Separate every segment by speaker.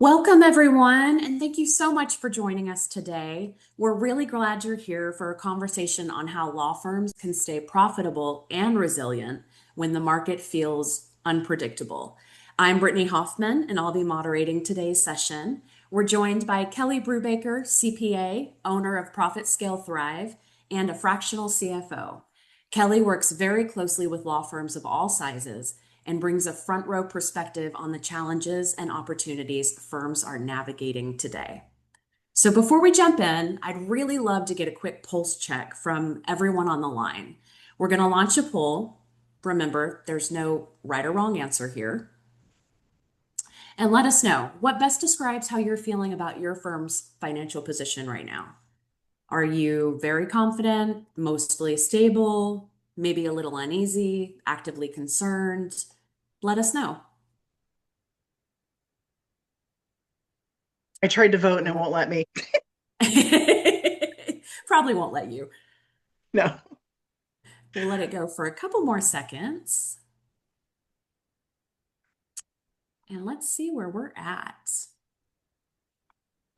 Speaker 1: Welcome, everyone, and thank you so much for joining us today. We're really glad you're here for a conversation on how law firms can stay profitable and resilient when the market feels unpredictable. I'm Brittany Hoffman, and I'll be moderating today's session. We're joined by Kelley Brubaker, CPA, owner of Profit Scale Thrive, and a fractional CFO. Kelley works very closely with law firms of all sizes and brings a front row perspective on the challenges and opportunities firms are navigating today. So before we jump in, I'd really love to get a quick pulse check from everyone on the line. We're going to launch a poll. Remember, there's no right or wrong answer here. And let us know what best describes how you're feeling about your firm's financial position right now. Are you very confident, mostly stable, maybe a little uneasy, actively concerned? Let us know.
Speaker 2: I tried to vote and it won't let me.
Speaker 1: Probably won't let you.
Speaker 2: No.
Speaker 1: We'll let it go for a couple more seconds. And let's see where we're at.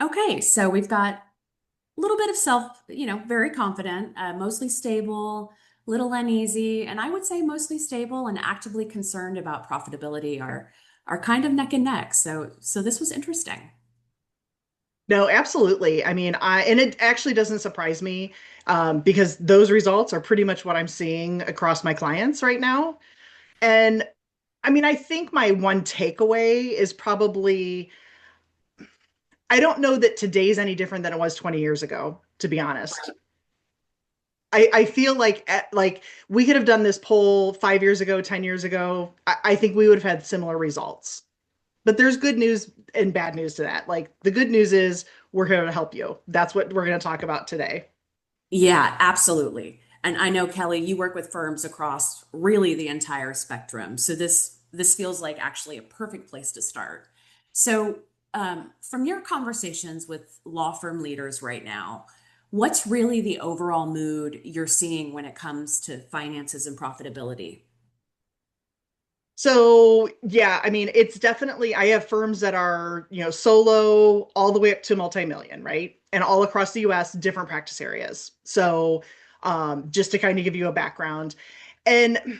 Speaker 1: Okay, so we've got a little bit of self, very confident, mostly stable, little uneasy, and I would say mostly stable and actively concerned about profitability are kind of neck and neck. So this was interesting.
Speaker 2: No, absolutely. And it actually doesn't surprise me because those results are pretty much what I'm seeing across my clients right now. And I think my one takeaway is probably I don't know that today's any different than it was 20 years ago, to be honest. I feel like we could have done this poll 5 years ago, 10 years ago. I think we would have had similar results. But there's good news and bad news to that. Like the good news is we're here to help you. That's what we're going to talk about today.
Speaker 1: Yeah, absolutely. And I know, Kelley, you work with firms across really the entire spectrum. So this feels like actually a perfect place to start. So, from your conversations with law firm leaders right now, what's really the overall mood you're seeing when it comes to finances and profitability?
Speaker 2: So, yeah, it's definitely, I have firms that are, solo all the way up to multi-million, right? And all across the US, different practice areas. So, just to kind of give you a background. And,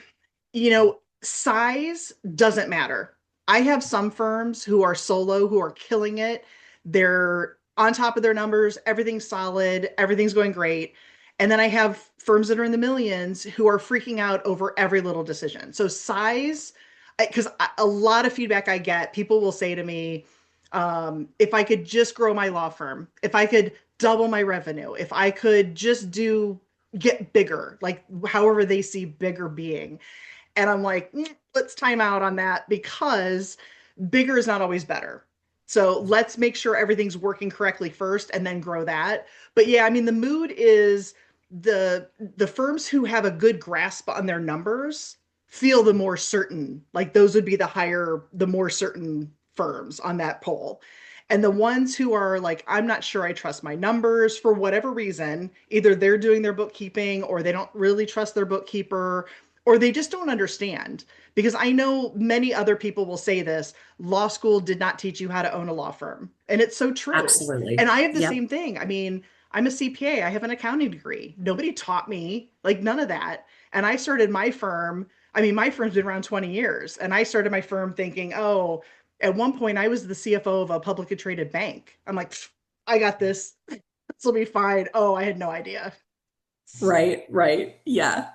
Speaker 2: size doesn't matter. I have some firms who are solo who are killing it. They're on top of their numbers, everything's solid, everything's going great. And then I have firms that are in the millions who are freaking out over every little decision. So size, because a lot of feedback I get, people will say to me, if I could just grow my law firm, if I could double my revenue, if I could just get bigger, like however they see bigger being. And I'm like, let's time out on that because bigger is not always better. So let's make sure everything's working correctly first and then grow that. But yeah, the mood is the firms who have a good grasp on their numbers feel the more certain. Like those would be the more certain firms on that poll. And the ones who are like, I'm not sure I trust my numbers for whatever reason, either they're doing their bookkeeping or they don't really trust their bookkeeper or they just don't understand. Because I know many other people will say this, law school did not teach you how to own a law firm. And it's so true. And
Speaker 1: Absolutely.
Speaker 2: I have the
Speaker 1: Yep.
Speaker 2: same thing. I'm a CPA. I have an accounting degree. Nobody taught me, like none of that. And I started my firm. My firm's been around 20 years. And I started my firm thinking, oh, at one point I was the CFO of a publicly traded bank. I'm like, I got this. This will be fine. Oh, I had no idea.
Speaker 1: Right, right. Yeah.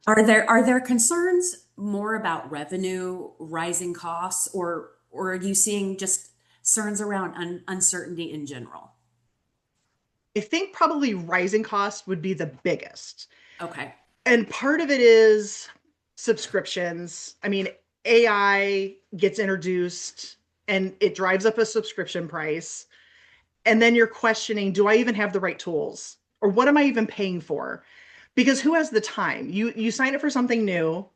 Speaker 1: Are there concerns more about revenue, rising costs, or are you seeing just concerns around uncertainty in general?
Speaker 2: I think probably rising costs would be the biggest.
Speaker 1: Okay.
Speaker 2: And part of it is subscriptions. AI gets introduced and it drives up a subscription price. And then you're questioning, do I even have the right tools? Or what am I even paying for? Because who has the time? You sign up for something new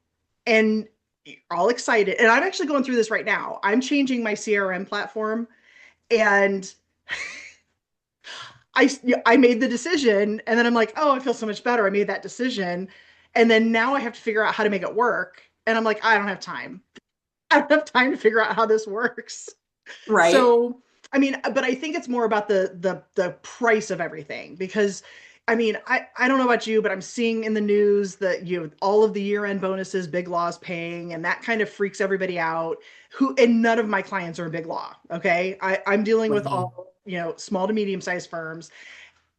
Speaker 2: and you're all excited. And I'm actually going through this right now. I'm changing my CRM platform and I I made the decision and then I'm like, oh, I feel so much better. I made that decision. And then now I have to figure out how to make it work. And I'm like, I don't have time. I don't have time to figure out how this works.
Speaker 1: Right.
Speaker 2: So, I mean, but I think it's more about the price of everything because I mean, I don't know about you, but I'm seeing in the news that all of the year-end bonuses Big Law's paying, and that kind of freaks everybody out. And none of my clients are in Big Law. Okay. I'm dealing with
Speaker 1: Right.
Speaker 2: all, small to medium-sized firms,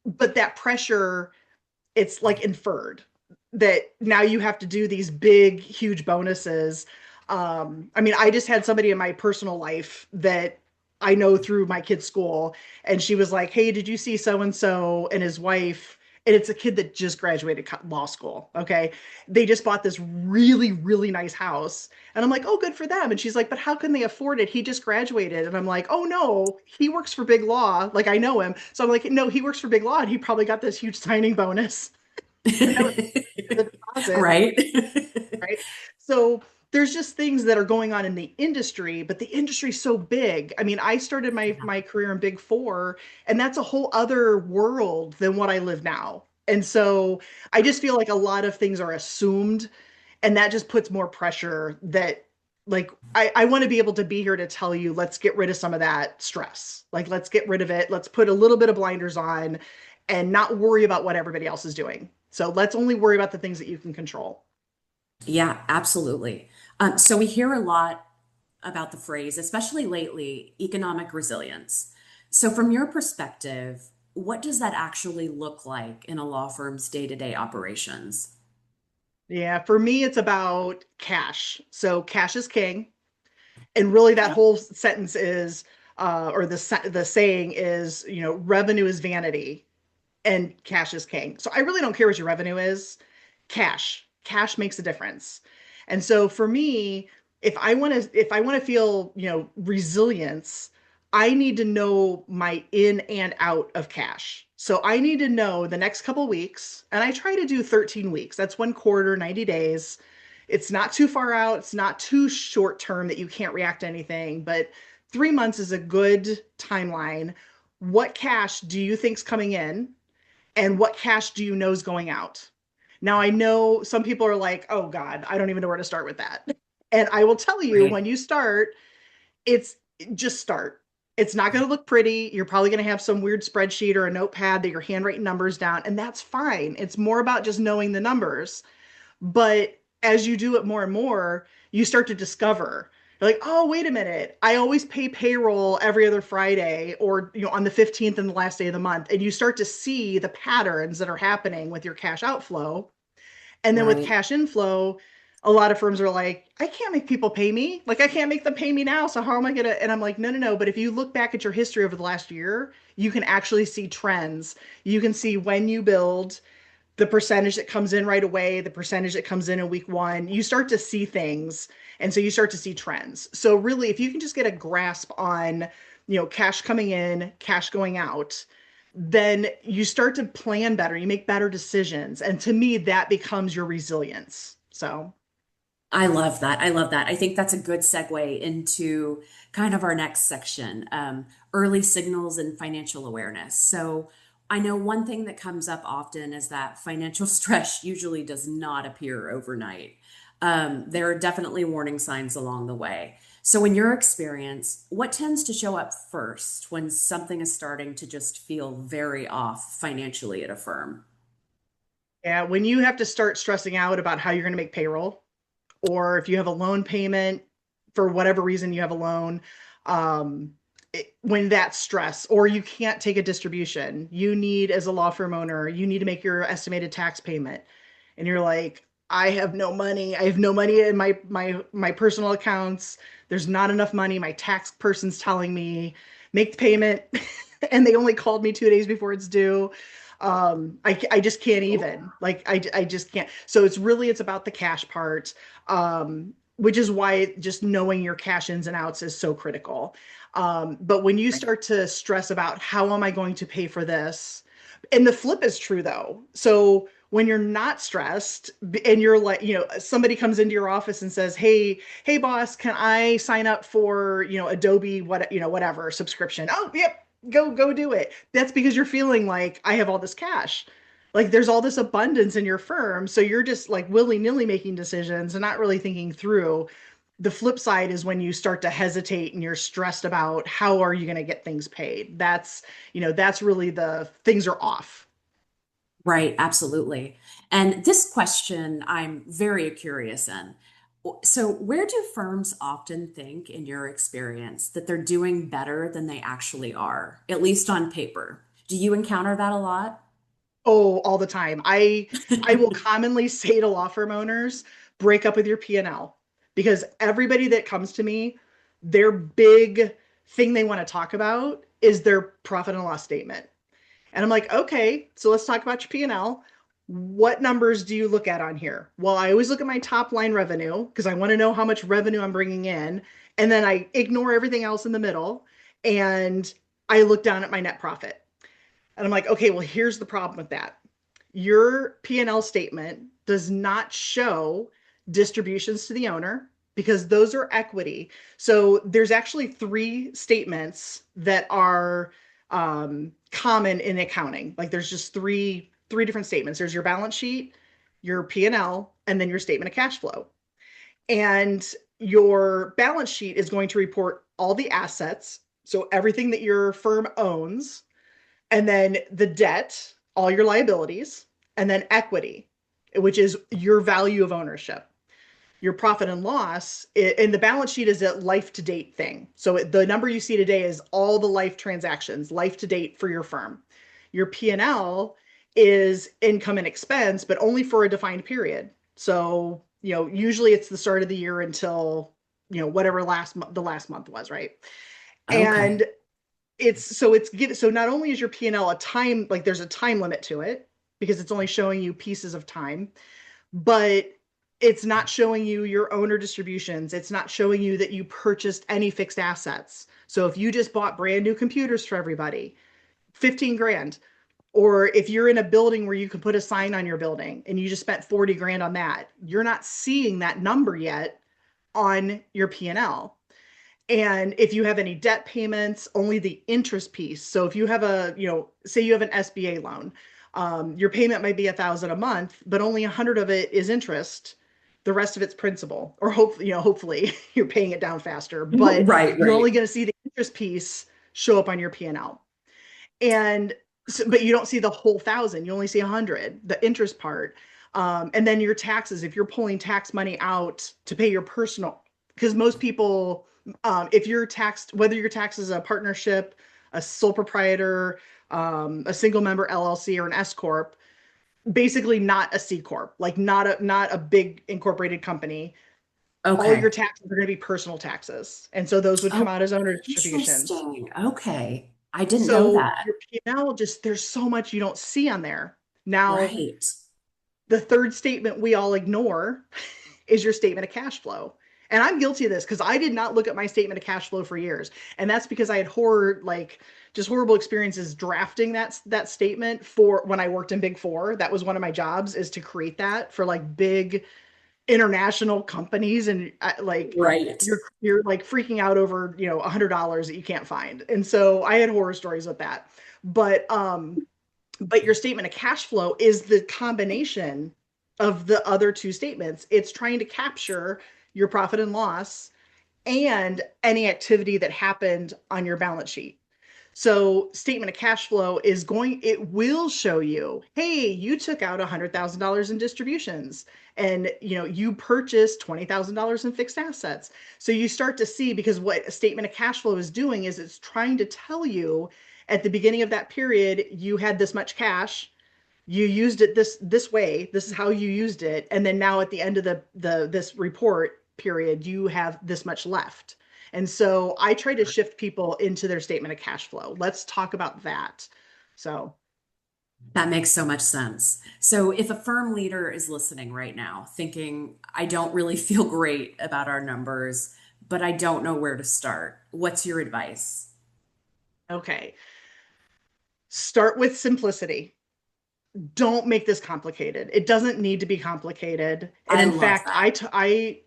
Speaker 2: but that pressure, it's like inferred that now you have to do these big, huge bonuses. I mean, I just had somebody in my personal life that I know through my kid's school, and she was like, "Hey, did you see so and so and his wife?" And it's a kid that just graduated law school. Okay. They just bought this really, really nice house. And I'm like, oh, good for them. And she's like, but how can they afford it? He just graduated. And I'm like, oh, no, he works for Big Law. Like, I know him. So I'm like, no, he works for Big Law and he probably got this huge signing bonus. And that was the deposit,
Speaker 1: Right.
Speaker 2: right? So there's just things that are going on in the industry, but the industry's so big. I mean, I started my career in Big Four, and that's a whole other world than what I live now. And so I just feel like a lot of things are assumed, and that just puts more pressure that like I want to be able to be here to tell you, let's get rid of some of that stress. Like let's get rid of it. Let's put a little bit of blinders on and not worry about what everybody else is doing. So let's only worry about the things that you can control.
Speaker 1: Yeah, absolutely. So we hear a lot about the phrase, especially lately, economic resilience. So, from your perspective, what does that actually look like in a law firm's day-to-day operations?
Speaker 2: Yeah, for me, it's about cash. So cash is king. And really that
Speaker 1: Yep.
Speaker 2: whole sentence is, or the saying is, revenue is vanity and cash is king. So I really don't care what your revenue is. Cash makes a difference. And so for me, if I want to feel, resilience, I need to know my in and out of cash. So I need to know the next couple weeks, and I try to do 13 weeks. That's one quarter, 90 days. It's not too far out, it's not too short term that you can't react to anything, but 3 months is a good timeline. What cash do you think's coming in? And what cash do you know is going out? Now, I know some people are like, oh God, I don't even know where to start with that. And I will tell you,
Speaker 1: Right.
Speaker 2: when you start, it's just start. It's not going to look pretty. You're probably going to have some weird spreadsheet or a notepad that you're handwriting numbers down, and that's fine. It's more about just knowing the numbers. But as you do it more and more, you start to discover, you're like, oh, wait a minute. I always pay payroll every other Friday or, on the 15th and the last day of the month. And you start to see the patterns that are happening with your cash outflow. And then with
Speaker 1: Right.
Speaker 2: cash inflow, a lot of firms are like, I can't make people pay me. Like, I can't make them pay me now. So how am I going to? And I'm like, no, no, no. But if you look back at your history over the last year, you can actually see trends. You can see when you build, the percentage that comes in right away, the percentage that comes in week one, you start to see things. And so you start to see trends. So really, if you can just get a grasp on, cash coming in, cash going out, then you start to plan better, you make better decisions. And to me, that becomes your resilience. So
Speaker 1: I love that. I love that. I think that's a good segue into kind of our next section, early signals and financial awareness. So I know one thing that comes up often is that financial stress usually does not appear overnight. There are definitely warning signs along the way. So, in your experience, what tends to show up first when something is starting to just feel very off financially at a firm?
Speaker 2: yeah, when you have to start stressing out about how you're going to make payroll, or if you have a loan payment for whatever reason you have a loan, when that stress, or you can't take a distribution, you need, as a law firm owner, you need to make your estimated tax payment, and you're like, I have no money. I have no money in my personal accounts. There's not enough money. My tax person's telling me make the payment, and they only called me 2 days before it's due. I just can't even, like, I just can't. So it's about the cash part, which is why just knowing your cash ins and outs is so critical. But when you start to stress about how am I going to pay for this, and the flip is true though. So when you're not stressed and you're like, somebody comes into your office and says, hey boss, can I sign up for, Adobe, whatever subscription? Oh, yep, go do it. That's because you're feeling like I have all this cash. Like there's all this abundance in your firm, so you're just like willy-nilly making decisions and not really thinking through. The flip side is when you start to hesitate and you're stressed about how are you going to get things paid. That's really the things are off.
Speaker 1: Right, absolutely. And this question I'm very curious in. So, where do firms often think, in your experience, that they're doing better than they actually are, at least on paper? Do you encounter that a lot?
Speaker 2: Oh, all the time. I will commonly say to law firm owners, break up with your P&L because everybody that comes to me, their big thing they want to talk about is their profit and loss statement. And I'm like, okay, so let's talk about your P&L. What numbers do you look at on here? Well, I always look at my top line revenue because I want to know how much revenue I'm bringing in. And then I ignore everything else in the middle and I look down at my net profit. And I'm like, okay, well, here's the problem with that. Your P&L statement does not show distributions to the owner because those are equity. So there's actually three statements that are common in accounting. Like there's just three different statements. There's your balance sheet, your P&L, and then your statement of cash flow. And your balance sheet is going to report all the assets, so everything that your firm owns, and then the debt, all your liabilities, and then equity, which is your value of ownership. Your profit and loss, and the balance sheet is a life to date thing. So the number you see today is all the life transactions, life to date for your firm. Your P&L is income and expense, but only for a defined period. So, usually it's the start of the year until, whatever the last month was, right?
Speaker 1: Okay.
Speaker 2: And so not only is your P&L a time, like there's a time limit to it because it's only showing you pieces of time, but it's not showing you your owner distributions. It's not showing you that you purchased any fixed assets. So if you just bought brand new computers for everybody, 15 grand, or if you're in a building where you can put a sign on your building and you just spent 40 grand on that, you're not seeing that number yet on your P&L. And if you have any debt payments, only the interest piece. So if you have say you have an SBA loan, your payment might be 1,000 a month, but only 100 of it is interest. The rest of it's principal, or hopefully you're paying it down faster, but
Speaker 1: Right,
Speaker 2: you're
Speaker 1: right.
Speaker 2: only going to see the interest piece show up on your P&L. And but you don't see the whole 1,000. You only see 100, the interest part. And then your taxes, if you're pulling tax money out to pay your personal, because most people, if you're taxed, whether you're taxed as a partnership, a sole proprietor, a single member LLC, or an S corp, basically not a C corp, like not a big incorporated company. All your
Speaker 1: Okay.
Speaker 2: taxes are going to be personal taxes, and so those would come
Speaker 1: Oh,
Speaker 2: out as owner distributions.
Speaker 1: interesting. Okay. I didn't know
Speaker 2: So
Speaker 1: that.
Speaker 2: your P&L, just there's so much you don't see on there. Now,
Speaker 1: Right.
Speaker 2: the third statement we all ignore is your statement of cash flow. And I'm guilty of this because I did not look at my statement of cash flow for years. And that's because I had just horrible experiences drafting that statement for when I worked in Big Four. That was one of my jobs, is to create that for like big international companies. And like
Speaker 1: Right.
Speaker 2: you're like freaking out over, $100 that you can't find. And so I had horror stories with that. But your statement of cash flow is the combination of the other two statements. It's trying to capture your profit and loss and any activity that happened on your balance sheet. So statement of cash flow it will show you, hey, you took out $100,000 in distributions and you purchased $20,000 in fixed assets. So you start to see, because what a statement of cash flow is doing is it's trying to tell you at the beginning of that period, you had this much cash, you used it this way, this is how you used it, and then now at the end of the this report period you have this much left. And so I try to shift people into their statement of cash flow. Let's talk about that. So
Speaker 1: That makes so much sense. So, if a firm leader is listening right now, thinking, I don't really feel great about our numbers, but I don't know where to start, what's your advice?
Speaker 2: okay, start with simplicity. Don't make this complicated. It doesn't need to be complicated. And
Speaker 1: I
Speaker 2: in
Speaker 1: love
Speaker 2: fact,
Speaker 1: that.
Speaker 2: I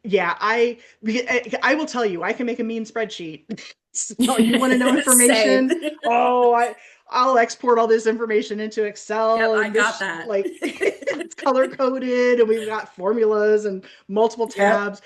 Speaker 2: will tell you, I can make a mean spreadsheet. So you want to know
Speaker 1: Same.
Speaker 2: information? Oh, I'll export all this information into
Speaker 1: Yep,
Speaker 2: Excel
Speaker 1: I
Speaker 2: and
Speaker 1: got
Speaker 2: this
Speaker 1: that.
Speaker 2: like it's color coded and we've got formulas and multiple
Speaker 1: Yep.
Speaker 2: tabs,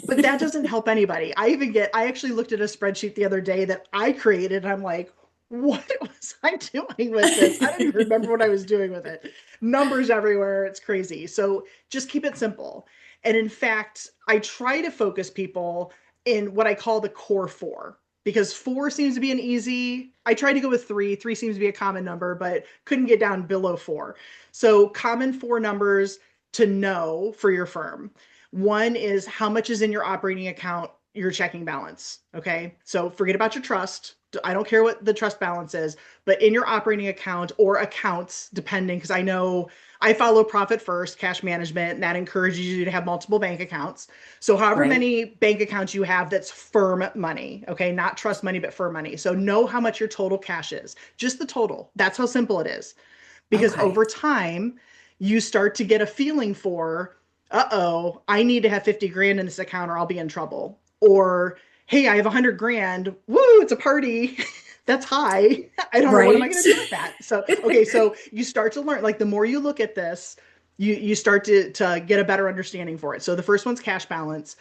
Speaker 2: but that doesn't help anybody. I actually looked at a spreadsheet the other day that I created and I'm like, what was I doing with this? I don't even remember what I was doing with it. Numbers everywhere. It's crazy. So just keep it simple. And in fact, I try to focus people in what I call the core four because four seems to be an easy. I tried to go with three. Three seems to be a common number, but couldn't get down below four. So, common four numbers to know for your firm. One is how much is in your operating account, your checking balance. Okay. So, forget about your trust. I don't care what the trust balance is, but in your operating account or accounts, depending, because I know I follow profit first, cash management, and that encourages you to have multiple bank accounts. So, however
Speaker 1: Right.
Speaker 2: many bank accounts you have, that's firm money, okay, not trust money, but firm money. So, know how much your total cash is, just the total. That's how simple it is. Because
Speaker 1: Okay.
Speaker 2: over time, you start to get a feeling for, uh-oh, I need to have 50 grand in this account or I'll be in trouble. Or, hey, I have 100 grand. Woo, it's a party. That's high. I don't know what am I
Speaker 1: Right.
Speaker 2: going to do with that. So, okay, so you start to learn, like the more you look at this, you start to get a better understanding for it. So the first one's cash balance.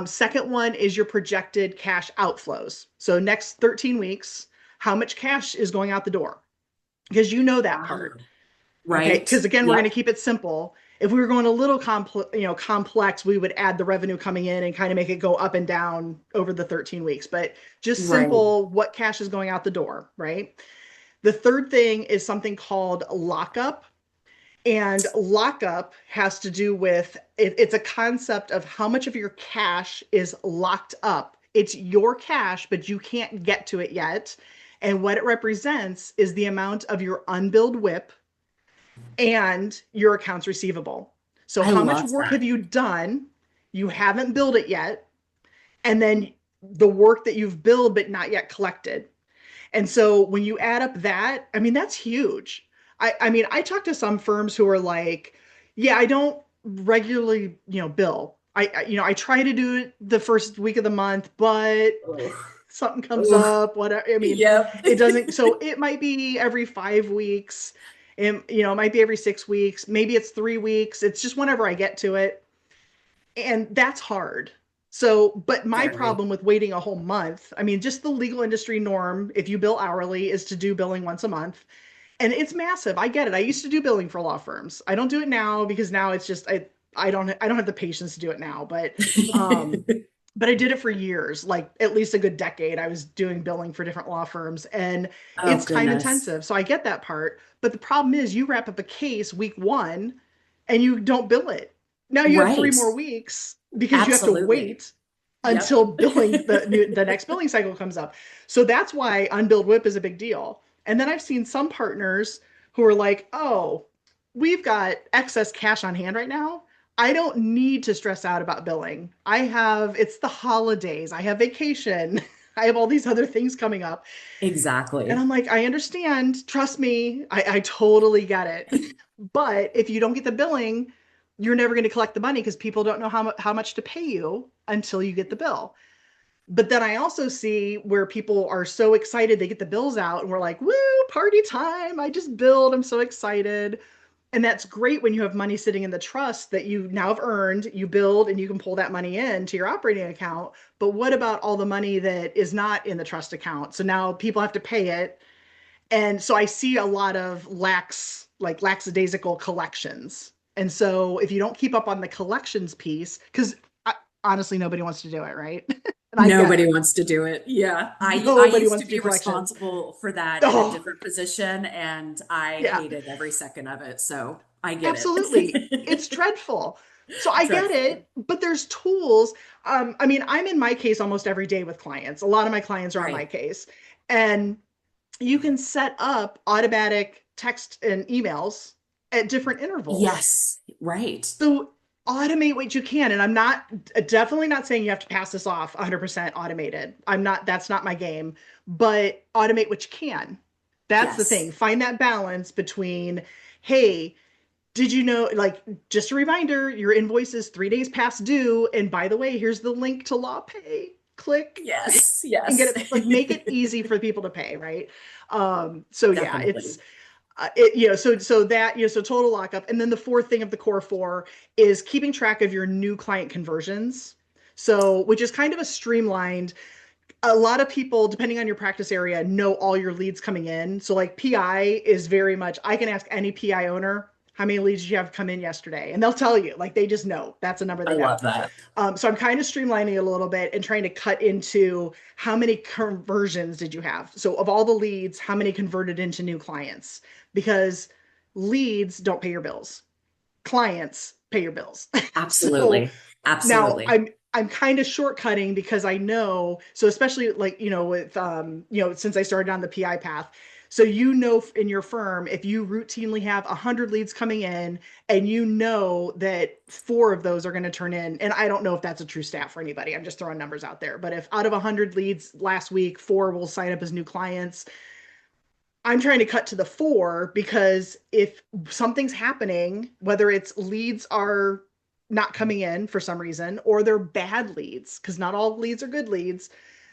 Speaker 2: Second one is your projected cash outflows. So next 13 weeks, how much cash is going out the door? Because you know that part.
Speaker 1: Ah,
Speaker 2: Okay,
Speaker 1: right.
Speaker 2: because again, we're going to
Speaker 1: Yep.
Speaker 2: keep it simple. If we were going a little complex, we would add the revenue coming in and kind of make it go up and down over the 13 weeks. But just
Speaker 1: Right.
Speaker 2: simple, what cash is going out the door, right? The third thing is something called lockup. And lockup has to do with it's a concept of how much of your cash is locked up. It's your cash, but you can't get to it yet. And what it represents is the amount of your unbilled WIP and your accounts receivable. So,
Speaker 1: I
Speaker 2: how much
Speaker 1: love
Speaker 2: work have
Speaker 1: that.
Speaker 2: you done? You haven't billed it yet. And then the work that you've billed but not yet collected. And so, when you add up that, I mean, that's huge. I mean, I talk to some firms who are like, yeah, I don't regularly, bill. I try to do it the first week of the month, but
Speaker 1: Oh,
Speaker 2: something comes
Speaker 1: oh,
Speaker 2: up, whatever. I mean,
Speaker 1: yep.
Speaker 2: it doesn't, so it might be every 5 weeks. And, it might be every 6 weeks. Maybe it's 3 weeks. It's just whenever I get to it. And that's hard. So, but my
Speaker 1: Very.
Speaker 2: problem with waiting a whole month, I mean, just the legal industry norm, if you bill hourly, is to do billing once a month. And it's massive. I get it. I used to do billing for law firms. I don't do it now because now it's just I don't have the patience to do it now, um but I did it for years, like at least a good decade. I was doing billing for different law firms and
Speaker 1: Oh,
Speaker 2: it's time
Speaker 1: goodness.
Speaker 2: intensive. So I get that part. But the problem is you wrap up a case week one and you don't bill it. Now you have three
Speaker 1: Right.
Speaker 2: more weeks because you have to
Speaker 1: Absolutely.
Speaker 2: wait
Speaker 1: Yep.
Speaker 2: until the next billing cycle comes up. So that's why unbilled WIP is a big deal. And then I've seen some partners who are like, "Oh, we've got excess cash on hand right now. I don't need to stress out about billing. It's the holidays. I have vacation. I have all these other things coming up." And
Speaker 1: Exactly.
Speaker 2: I'm like, I understand. Trust me. I totally get it. But if you don't get the billing, you're never going to collect the money because people don't know how much to pay you until you get the bill. But then I also see where people are so excited they get the bills out and we're like, woo, party time. I just billed. I'm so excited. And that's great when you have money sitting in the trust that you now have earned, you build, and you can pull that money in to your operating account. But what about all the money that is not in the trust account? So now people have to pay it. And so I see a lot of lackadaisical collections. And so if you don't keep up on the collections piece, because honestly, nobody wants to do it, right? And I get
Speaker 1: Nobody
Speaker 2: it.
Speaker 1: wants to do it. Yeah. I
Speaker 2: Nobody
Speaker 1: used to
Speaker 2: wants to do
Speaker 1: be
Speaker 2: collections.
Speaker 1: responsible for that in a
Speaker 2: Oh,
Speaker 1: different position, and I
Speaker 2: yeah.
Speaker 1: hated every second of it. So I get
Speaker 2: Absolutely. It's
Speaker 1: it.
Speaker 2: dreadful. So I get
Speaker 1: Dreadful.
Speaker 2: it, but there's tools. I mean, I'm in my case almost every day with clients. A lot of my clients are on my
Speaker 1: Right.
Speaker 2: case. And you can set up automatic text and emails at different intervals.
Speaker 1: Yes. Right.
Speaker 2: So automate what you can. And I'm not definitely not saying you have to pass this off 100% automated. That's not my game, but automate what you can. That's the thing.
Speaker 1: Yes.
Speaker 2: Find that balance between, hey, did you know, like, just a reminder, your invoice is 3 days past due. And by the way, here's the link to LawPay. click
Speaker 1: Yes,
Speaker 2: and get
Speaker 1: yes.
Speaker 2: it, like make it easy for people to pay, right? So yeah, it's
Speaker 1: Definitely.
Speaker 2: so that, so total lockup. And then the fourth thing of the core four is keeping track of your new client conversions. So, which is kind of a streamlined, a lot of people, depending on your practice area, know all your leads coming in. So like PI is very much, I can ask any PI owner, how many leads did you have come in yesterday? And they'll tell you, like they just know, that's a number
Speaker 1: I
Speaker 2: they know.
Speaker 1: love that.
Speaker 2: So I'm kind of streamlining it a little bit and trying to cut into how many conversions did you have? So of all the leads, how many converted into new clients? Because leads don't pay your bills. Clients pay your bills. So
Speaker 1: Absolutely.
Speaker 2: now
Speaker 1: Absolutely.
Speaker 2: I'm kind of shortcutting because I know, so especially like, with since I started on the PI path, so in your firm, if you routinely have 100 leads coming in and you know that four of those are going to turn in, and I don't know if that's a true stat for anybody, I'm just throwing numbers out there, but if out of 100 leads last week, four will sign up as new clients, I'm trying to cut to the four because if something's happening, whether it's leads are not coming in for some reason or they're bad leads, because not all leads are good leads.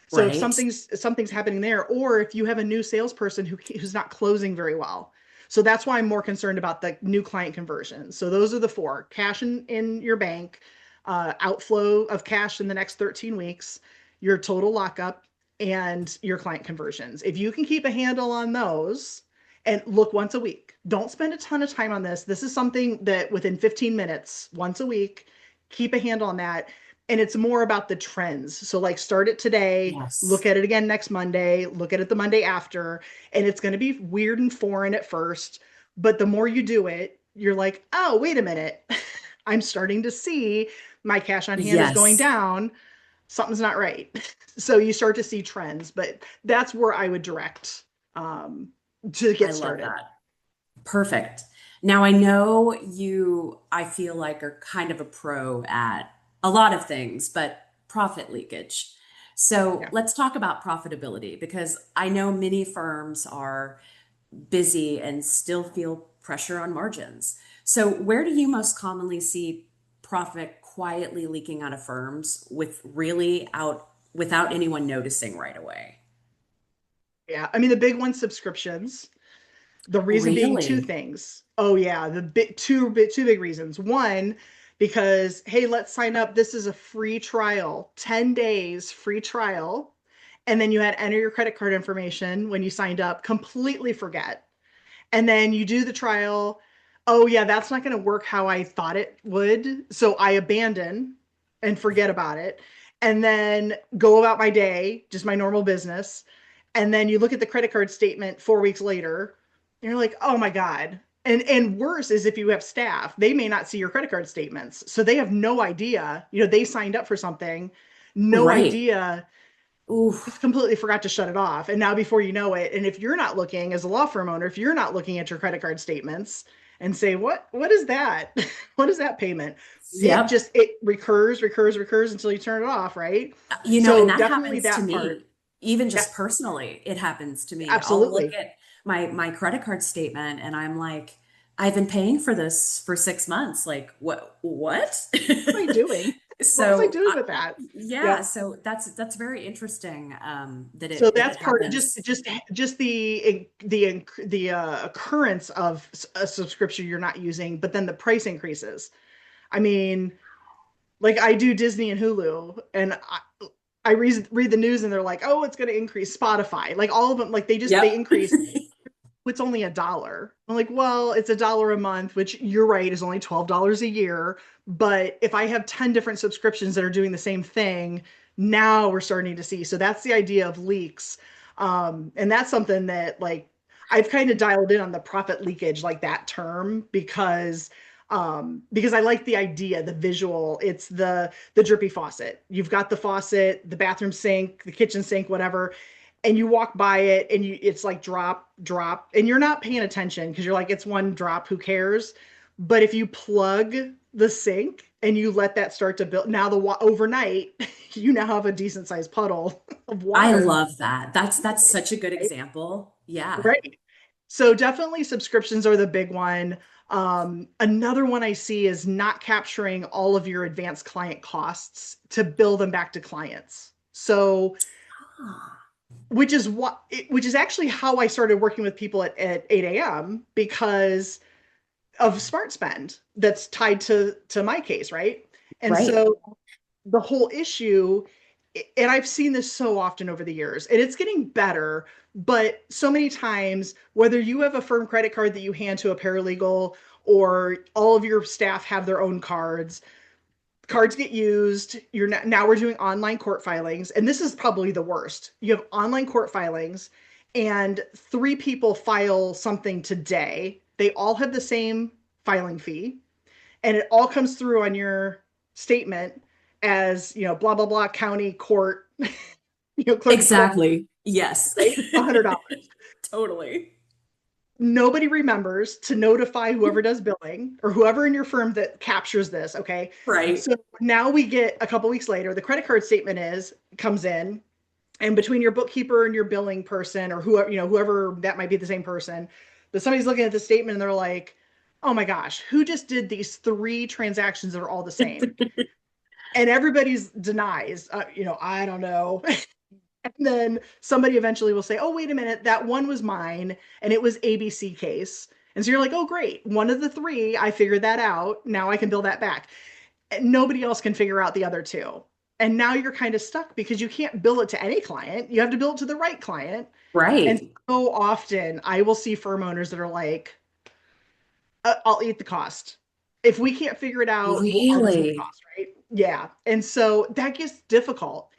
Speaker 2: So if
Speaker 1: Right.
Speaker 2: something's happening there, or if you have a new salesperson who's not closing very well. So that's why I'm more concerned about the new client conversions. So those are the four: cash in your bank, outflow of cash in the next 13 weeks, your total lockup, and your client conversions. If you can keep a handle on those and look once a week, don't spend a ton of time on this. This is something that within 15 minutes, once a week, keep a handle on that. And it's more about the trends. So, like, start it today,
Speaker 1: Yes.
Speaker 2: look at it again next Monday, look at it the Monday after. And it's going to be weird and foreign at first. But the more you do it, you're like, oh, wait a minute. I'm starting to see my cash on hand is going
Speaker 1: Yes.
Speaker 2: down, something's not right. So you start to see trends, but that's where I would direct um, to
Speaker 1: I
Speaker 2: get
Speaker 1: love
Speaker 2: started.
Speaker 1: that. Perfect. Now, I know you, I feel like, are kind of a pro at a lot of things, but profit leakage. So
Speaker 2: Yeah.
Speaker 1: let's talk about profitability because I know many firms are busy and still feel pressure on margins. So, where do you most commonly see profit quietly leaking out of firms without anyone noticing right away?
Speaker 2: Yeah. I mean, the big one, subscriptions. The reason being two
Speaker 1: Really?
Speaker 2: things. Oh yeah, two big reasons. One, because hey, let's sign up. This is a free trial, 10 days free trial. And then you had enter your credit card information when you signed up, completely forget. And then you do the trial. Oh yeah, that's not going to work how I thought it would. So I abandon and forget about it. And then go about my day, just my normal business. And then you look at the credit card statement 4 weeks later, and you're like, oh my God. And worse is if you have staff, they may not see your credit card statements. So they have no idea, they signed up for something, no
Speaker 1: Right.
Speaker 2: idea,
Speaker 1: Ooh,
Speaker 2: just completely forgot to shut it off. And now before you know it, and if you're not looking as a law firm owner, if you're not looking at your credit card statements and say, what is that? What is that payment?
Speaker 1: yep.
Speaker 2: It recurs until you turn it off, right?
Speaker 1: And
Speaker 2: So
Speaker 1: that
Speaker 2: definitely
Speaker 1: happens to
Speaker 2: that part.
Speaker 1: me, even
Speaker 2: Yeah,
Speaker 1: just personally. It happens to me. I'll look
Speaker 2: absolutely.
Speaker 1: at my credit card statement and I'm like, I've been paying for this for 6 months. Like, what?
Speaker 2: What am I doing? What was I
Speaker 1: So,
Speaker 2: doing with that?
Speaker 1: yeah,
Speaker 2: Yep.
Speaker 1: so that's very interesting that
Speaker 2: So
Speaker 1: it
Speaker 2: that's part, just
Speaker 1: happens.
Speaker 2: just the occurrence of a subscription you're not using, but then the price increases. I mean, like I do Disney and Hulu, and I read the news, and they're like, "Oh, it's going to increase." Spotify, like all of them, like they
Speaker 1: Yep.
Speaker 2: increase. It's only $1. I'm like, well, it's $1 a month, which you're right is only $12 a year. But if I have 10 different subscriptions that are doing the same thing, now we're starting to see. So that's the idea of leaks. And that's something that like I've kind of dialed in on the profit leakage, like that term, because I like the idea, the visual. It's the drippy faucet. You've got the faucet, the bathroom sink, the kitchen sink, whatever, and you walk by it and it's like drop and you're not paying attention because you're like, it's one drop, who cares? But if you plug the sink and you let that start to build, now overnight you now have a decent sized puddle of
Speaker 1: I
Speaker 2: water,
Speaker 1: love that. That's such a good
Speaker 2: right?
Speaker 1: example. Yeah.
Speaker 2: Right. So definitely subscriptions are the big one. Another one I see is not capturing all of your advanced client costs to bill them back to clients. So,
Speaker 1: Ah,
Speaker 2: which is actually how I started working with people at 8 a.m. because of smart spend that's tied to my case, right? And
Speaker 1: right.
Speaker 2: so the whole issue, and I've seen this so often over the years, and it's getting better, but so many times, whether you have a firm credit card that you hand to a paralegal or all of your staff have their own cards, cards get used. Now we're doing online court filings, and this is probably the worst. You have online court filings, and three people file something today. They all have the same filing fee, and it all comes through on your statement as blah blah blah county court, clerk of court,
Speaker 1: Exactly. Yes.
Speaker 2: right? $100.
Speaker 1: Totally.
Speaker 2: Nobody remembers to notify whoever does billing or whoever in your firm that captures this. Okay.
Speaker 1: Right.
Speaker 2: So now we get a couple weeks later, the credit card statement comes in, and between your bookkeeper and your billing person or whoever that might be the same person, but somebody's looking at the statement and they're like, oh my gosh, who just did these three transactions that are all the same? And everybody's denies, I don't know. And then somebody eventually will say, oh, wait a minute, that one was mine and it was ABC case. And so you're like, oh, great. One of the three, I figured that out. Now I can bill that back. And nobody else can figure out the other two. And now you're kind of stuck because you can't bill it to any client. You have to bill it to the right client. And
Speaker 1: Right.
Speaker 2: so often I will see firm owners that are like, I'll eat the cost. If we can't figure it out, I'll just eat the
Speaker 1: Really?
Speaker 2: cost, right? Yeah. And so that gets difficult.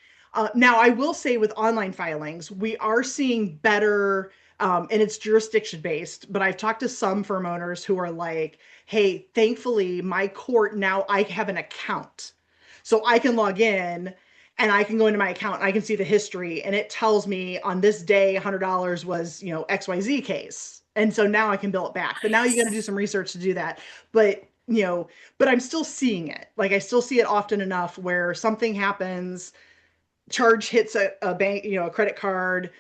Speaker 2: Now, I will say with online filings, we are seeing better, and it's jurisdiction based, but I've talked to some firm owners who are like, hey, thankfully, my court now I have an account. So I can log in and I can go into my account and I can see the history and it tells me on this day $100 was, XYZ case. And so now I can bill it back. But now you got to do
Speaker 1: Nice.
Speaker 2: some research to do that. But, but I'm still seeing it. Like I still see it often enough where something happens, charge hits a bank, a credit card,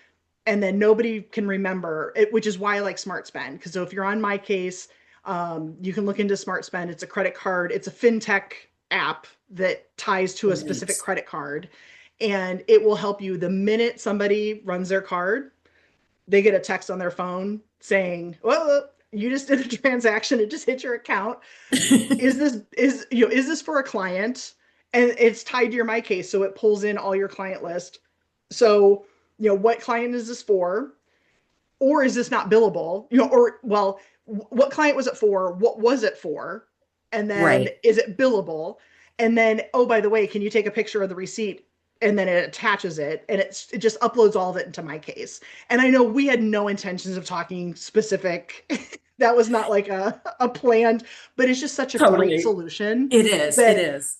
Speaker 2: and then nobody can remember it, which is why I like Smart Spend. Because so if you're on my case, you can look into Smart Spend. It's a credit card, it's a fintech app that ties to a specific
Speaker 1: Brilliant.
Speaker 2: credit card. And it will help you the minute somebody runs their card, they get a text on their phone saying, well, you just did a transaction, it just hit your account. Is this for a client? And it's tied to your my case, so it pulls in all your client list. So what client is this for, or is this not billable, or well, what client was it for, what was it for, and then
Speaker 1: Right.
Speaker 2: is it billable, and then, oh, by the way, can you take a picture of the receipt, and then it attaches it and it just uploads all of it into my case. And I know we had no intentions of talking specific. That was not like a planned, but it's just such a great
Speaker 1: Totally.
Speaker 2: solution
Speaker 1: It is. It
Speaker 2: that
Speaker 1: is.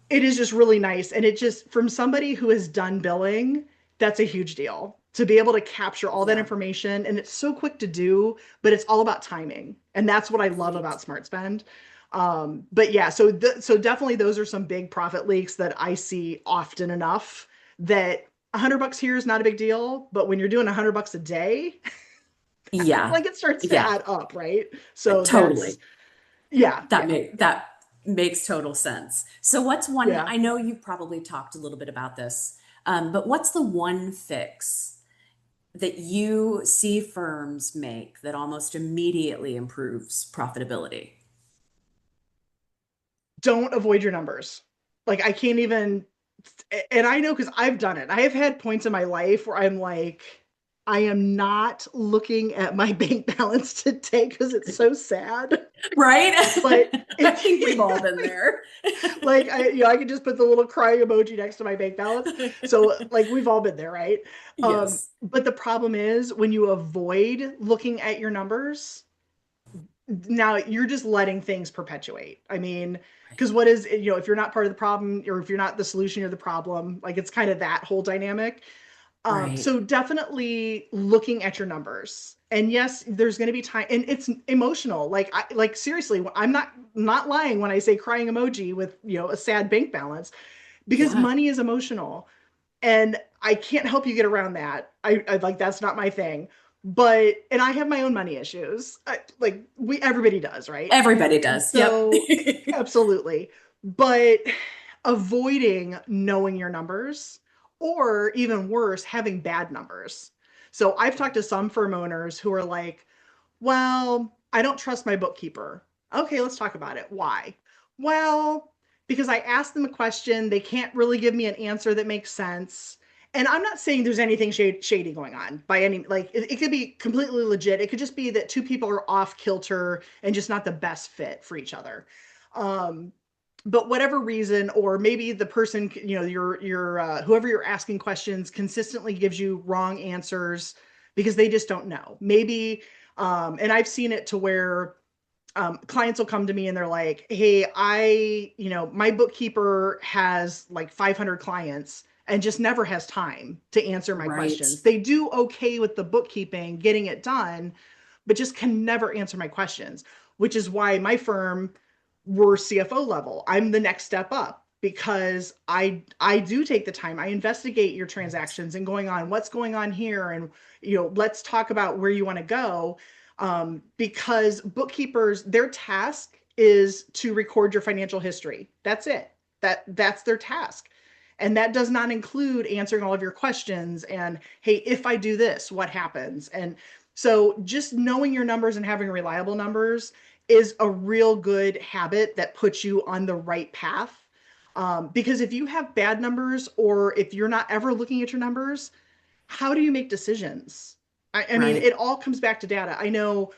Speaker 2: it is just really nice. And it just, from somebody who has done billing, that's a huge deal to be able to capture all that
Speaker 1: Yeah.
Speaker 2: information. And it's so quick to do, but it's all about timing. And that's what I love
Speaker 1: Right.
Speaker 2: about Smart Spend. But yeah, so definitely those are some big profit leaks that I see often enough that $100 here is not a big deal. But when you're doing $100 a day,
Speaker 1: Yeah.
Speaker 2: like it starts to
Speaker 1: Yeah.
Speaker 2: add up, right? So
Speaker 1: Totally.
Speaker 2: yeah, yeah,
Speaker 1: That makes total sense. So what's one,
Speaker 2: yeah.
Speaker 1: I know you've probably talked a little bit about this, but what's the one fix that you see firms make that almost immediately improves profitability?
Speaker 2: Don't avoid your numbers. Like I can't even, and I know because I've done it. I have had points in my life where I'm like, I am not looking at my bank balance today because it's so sad.
Speaker 1: Right?
Speaker 2: But
Speaker 1: I think we've all been there.
Speaker 2: like I can just put the little crying emoji next to my bank balance. So like we've all been there, right?
Speaker 1: Yes.
Speaker 2: But the problem is when you avoid looking at your numbers, now you're just letting things perpetuate. I mean, because what is, if you're not part of the problem or if you're not the solution, you're the problem. Like it's kind of that whole dynamic.
Speaker 1: Right.
Speaker 2: So definitely looking at your numbers. And yes, there's going to be time, and it's emotional. Like seriously, I'm not lying when I say crying emoji with a sad bank balance, because
Speaker 1: Yeah.
Speaker 2: money is emotional, and I can't help you get around that. I like that's not my thing. But and I have my own money issues. Like everybody does, right?
Speaker 1: Everybody
Speaker 2: And
Speaker 1: does. Yep.
Speaker 2: so absolutely. But avoiding knowing your numbers or even worse, having bad numbers. So I've talked to some firm owners who are like, well, I don't trust my bookkeeper. Okay, let's talk about it. Why? Well, because I asked them a question, they can't really give me an answer that makes sense. And I'm not saying there's anything shady going on by any, like, it could be completely legit. It could just be that two people are off kilter and just not the best fit for each other. Um, but whatever reason, or maybe the person, your whoever you're asking questions consistently gives you wrong answers because they just don't know. Maybe, and I've seen it to where clients will come to me and they're like, hey, my bookkeeper has like 500 clients and just never has time to answer my
Speaker 1: Right.
Speaker 2: questions. They do okay with the bookkeeping, getting it done, but just can never answer my questions, which is why my firm, we're CFO level. I'm the next step up because I do take the time. I investigate your transactions and going on what's going on here, and let's talk about where you want to go. Because bookkeepers, their task is to record your financial history. That's it. That's their task. And that does not include answering all of your questions and, hey, if I do this, what happens? And so just knowing your numbers and having reliable numbers is a real good habit that puts you on the right path. Because if you have bad numbers, or if you're not ever looking at your numbers, how do you make decisions? I mean,
Speaker 1: Right.
Speaker 2: it all comes back to data. I know,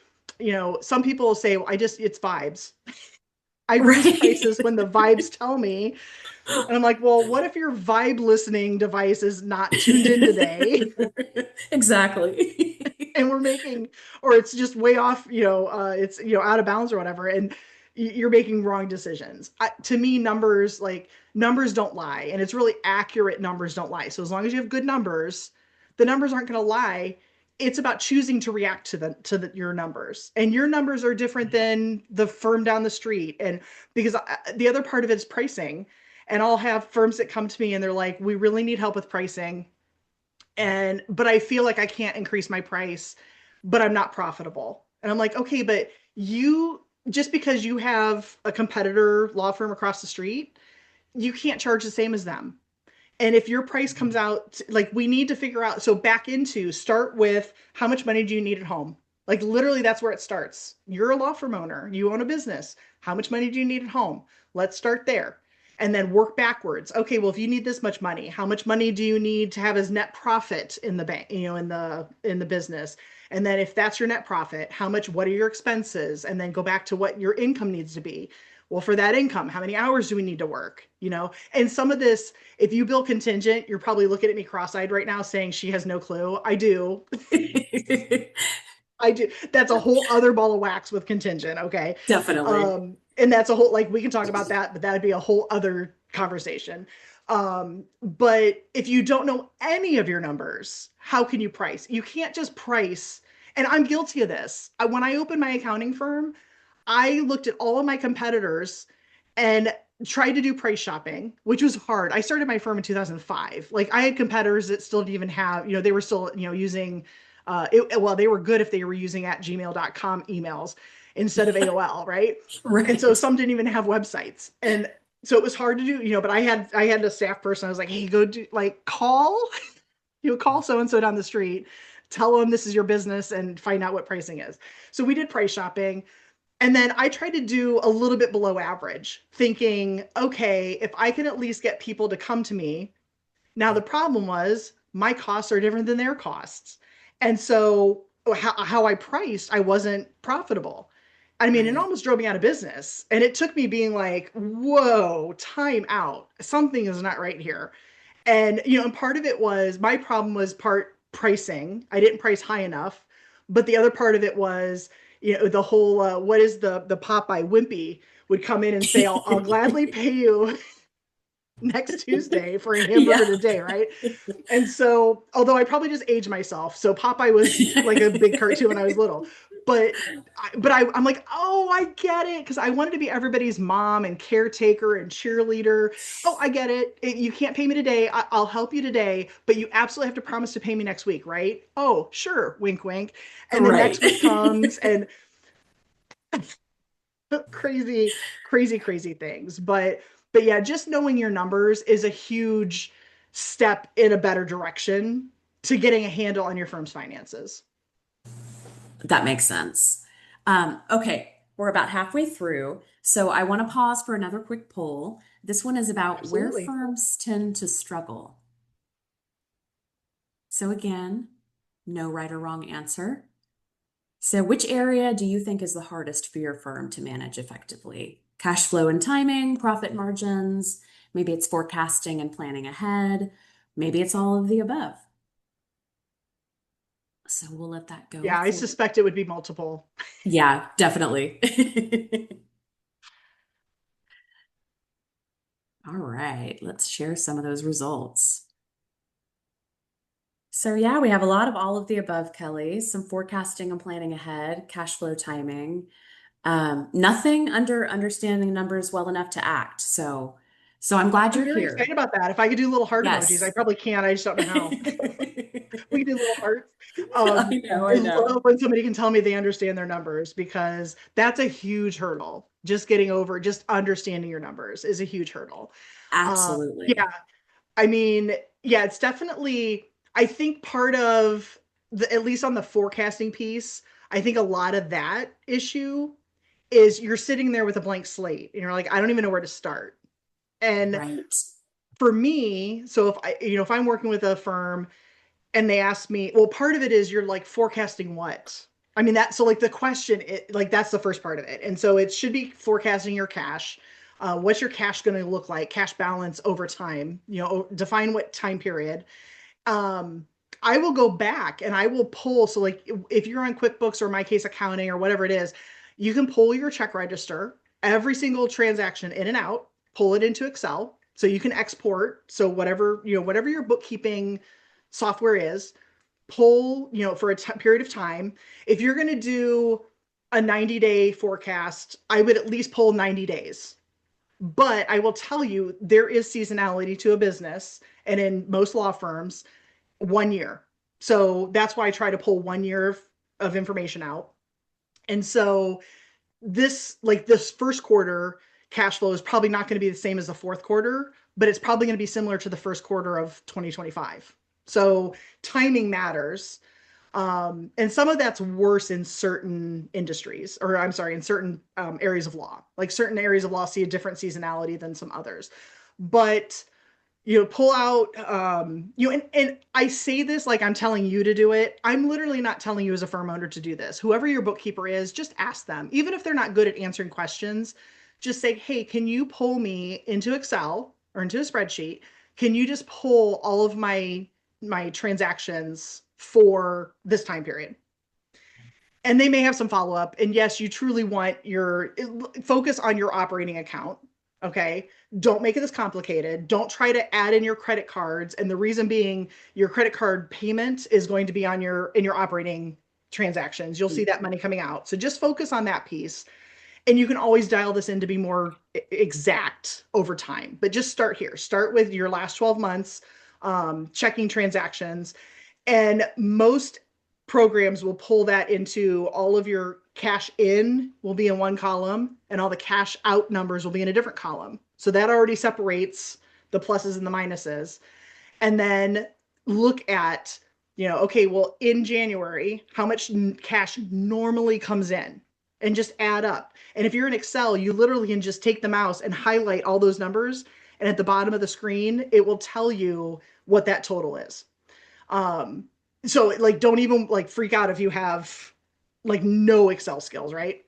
Speaker 2: some people say, well, it's vibes. I raise
Speaker 1: Right.
Speaker 2: prices when the vibes tell me. And I'm like, well, what if your vibe listening device is not tuned in today?
Speaker 1: Exactly.
Speaker 2: And we're making, or it's just way off, it's, out of bounds or whatever. And you're making wrong decisions. To me, numbers don't lie. And it's really accurate numbers don't lie. So as long as you have good numbers, the numbers aren't going to lie. It's about choosing to react your numbers, and your numbers are different than the firm down the street. And because the other part of it is pricing, and I'll have firms that come to me and they're like, we really need help with pricing, but I feel like I can't increase my price, but I'm not profitable. And I'm like, okay, but you, just because you have a competitor law firm across the street, you can't charge the same as them. And if your price comes out, like, we need to figure out, so start with, how much money do you need at home? Like, literally, that's where it starts. You're a law firm owner, you own a business. How much money do you need at home? Let's start there. And then work backwards. Okay, well, if you need this much money, how much money do you need to have as net profit in the bank, in the business? And then if that's your net profit, what are your expenses? And then go back to what your income needs to be. Well, for that income, how many hours do we need to work? And some of this, if you bill contingent, you're probably looking at me cross-eyed right now saying she has no clue. I do. I do. That's a whole other ball of wax with contingent. Okay.
Speaker 1: Definitely.
Speaker 2: And that's a whole, like, we can talk about that, but that would be a whole other conversation. But if you don't know any of your numbers, how can you price? You can't just price. And I'm guilty of this. When I opened my accounting firm, I looked at all of my competitors and tried to do price shopping, which was hard. I started my firm in 2005. Like, I had competitors that still didn't even have, they were still, using, well, they were good if they were using at gmail.com emails instead of AOL, right? And so
Speaker 1: Right.
Speaker 2: some didn't even have websites. And so it was hard to do, but I had a staff person. I was like, hey, go do, like, call so and so down the street, tell them this is your business and find out what pricing is. So we did price shopping. And then I tried to do a little bit below average, thinking, okay, if I can at least get people to come to me. Now, the problem was my costs are different than their costs. And so how I priced, I wasn't profitable. I mean, it
Speaker 1: Right.
Speaker 2: almost drove me out of business. And it took me being like, whoa, time out. Something is not right here. And part of it was, my problem was part pricing. I didn't price high enough. But the other part of it was, the whole, what is the Popeye Wimpy would come in and say, I'll gladly pay you next Tuesday for a hamburger
Speaker 1: Yeah.
Speaker 2: today, right? And so, although I probably just aged myself, so Popeye was like a big cartoon when I was little, but I'm like, oh, I get it, because I wanted to be everybody's mom and caretaker and cheerleader. Oh, I get it. You can't pay me today. I'll help you today, but you absolutely have to promise to pay me next week, right? Oh, sure, wink, wink. And then
Speaker 1: Right.
Speaker 2: next week comes, and crazy, crazy, crazy things. But yeah, just knowing your numbers is a huge. step in a better direction to getting a handle on your firm's finances.
Speaker 1: That makes sense. Okay, we're about halfway through, so I want to pause for another quick poll. This one is about where
Speaker 2: Absolutely.
Speaker 1: firms tend to struggle. So again, no right or wrong answer. So which area do you think is the hardest for your firm to manage effectively? Cash flow and timing, profit margins, maybe it's forecasting and planning ahead, maybe it's all of the above. So we'll let that go
Speaker 2: Yeah, I
Speaker 1: for,
Speaker 2: suspect it would be multiple.
Speaker 1: yeah, definitely. All right, let's share some of those results. So, yeah, we have a lot of all of the above, Kelly. Some forecasting and planning ahead, cash flow timing. Nothing under understanding numbers well enough to act. So I'm glad
Speaker 2: I'm
Speaker 1: you're
Speaker 2: very
Speaker 1: here.
Speaker 2: excited about that. If I could do little heart emojis, I
Speaker 1: Yes.
Speaker 2: probably can. I just don't know how. We can do little hearts.
Speaker 1: I know,
Speaker 2: I
Speaker 1: I know.
Speaker 2: love when somebody can tell me they understand their numbers because that's a huge hurdle. Just getting over, just understanding your numbers is a huge hurdle. Yeah,
Speaker 1: Absolutely.
Speaker 2: I mean, yeah, it's definitely, I think part of at least on the forecasting piece, I think a lot of that issue is you're sitting there with a blank slate and you're like, I don't even know where to start. And
Speaker 1: Right.
Speaker 2: for me, so if if I'm working with a firm and they ask me, well, part of it is you're like forecasting what? I mean, that, so like the question, like that's the first part of it. And so it should be forecasting your cash. What's your cash going to look like? Cash balance over time, define what time period. um, I will go back and I will pull. So, like, if you're on QuickBooks or my case accounting or whatever it is, you can pull your check register, every single transaction in and out, pull it into Excel. So you can export. So whatever your bookkeeping software is, pull, for a period of time. If you're going to do a 90-day forecast, I would at least pull 90 days. But I will tell you, there is seasonality to a business. And in most law firms, 1 year. So that's why I try to pull 1 year of information out. And so this first quarter cash flow is probably not going to be the same as the fourth quarter, but it's probably going to be similar to the first quarter of 2025. So timing matters. And some of that's worse in certain industries, or I'm sorry, in certain areas of law. Like certain areas of law see a different seasonality than some others. But pull out, and I say this like I'm telling you to do it. I'm literally not telling you as a firm owner to do this. Whoever your bookkeeper is, just ask them. Even if they're not good at answering questions, just say, hey, can you pull me into Excel or into a spreadsheet? Can you just pull all of my transactions for this time period? And they may have some follow up. And yes, you truly want your focus on your operating account. Okay. Don't make it this complicated. Don't try to add in your credit cards. And the reason being your credit card payment is going to be on in your operating transactions. You'll see that money coming out. So just focus on that piece. And you can always dial this in to be more exact over time. But just start here. Start with your last 12 months, checking transactions, and most programs will pull that into all of your cash in will be in one column and all the cash out numbers will be in a different column. So that already separates the pluses and the minuses. And then look at, okay, well, in January, how much cash normally comes in and just add up. And if you're in Excel, you literally can just take the mouse and highlight all those numbers. And at the bottom of the screen, it will tell you what that total is. Um, so like don't even like freak out if you have like no Excel skills, right?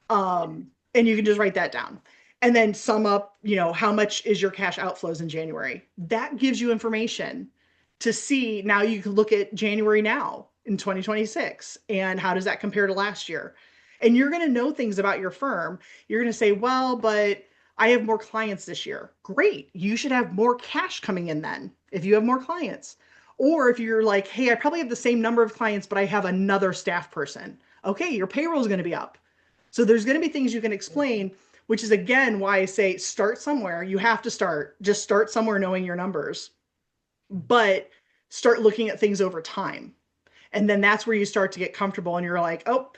Speaker 2: And you can just write that down. And then sum up, how much is your cash outflows in January? That gives you information to see. Now you can look at January now in 2026 and how does that compare to last year? And you're going to know things about your firm. You're going to say, well, but I have more clients this year. Great. You should have more cash coming in then if you have more clients. Or if you're like, hey, I probably have the same number of clients, but I have another staff person. Okay, your payroll is going to be up. So there's going to be things you can explain, which is again why I say start somewhere. You have to start. Just start somewhere knowing your numbers, but start looking at things over time. And then that's where you start to get comfortable and you're like, oh,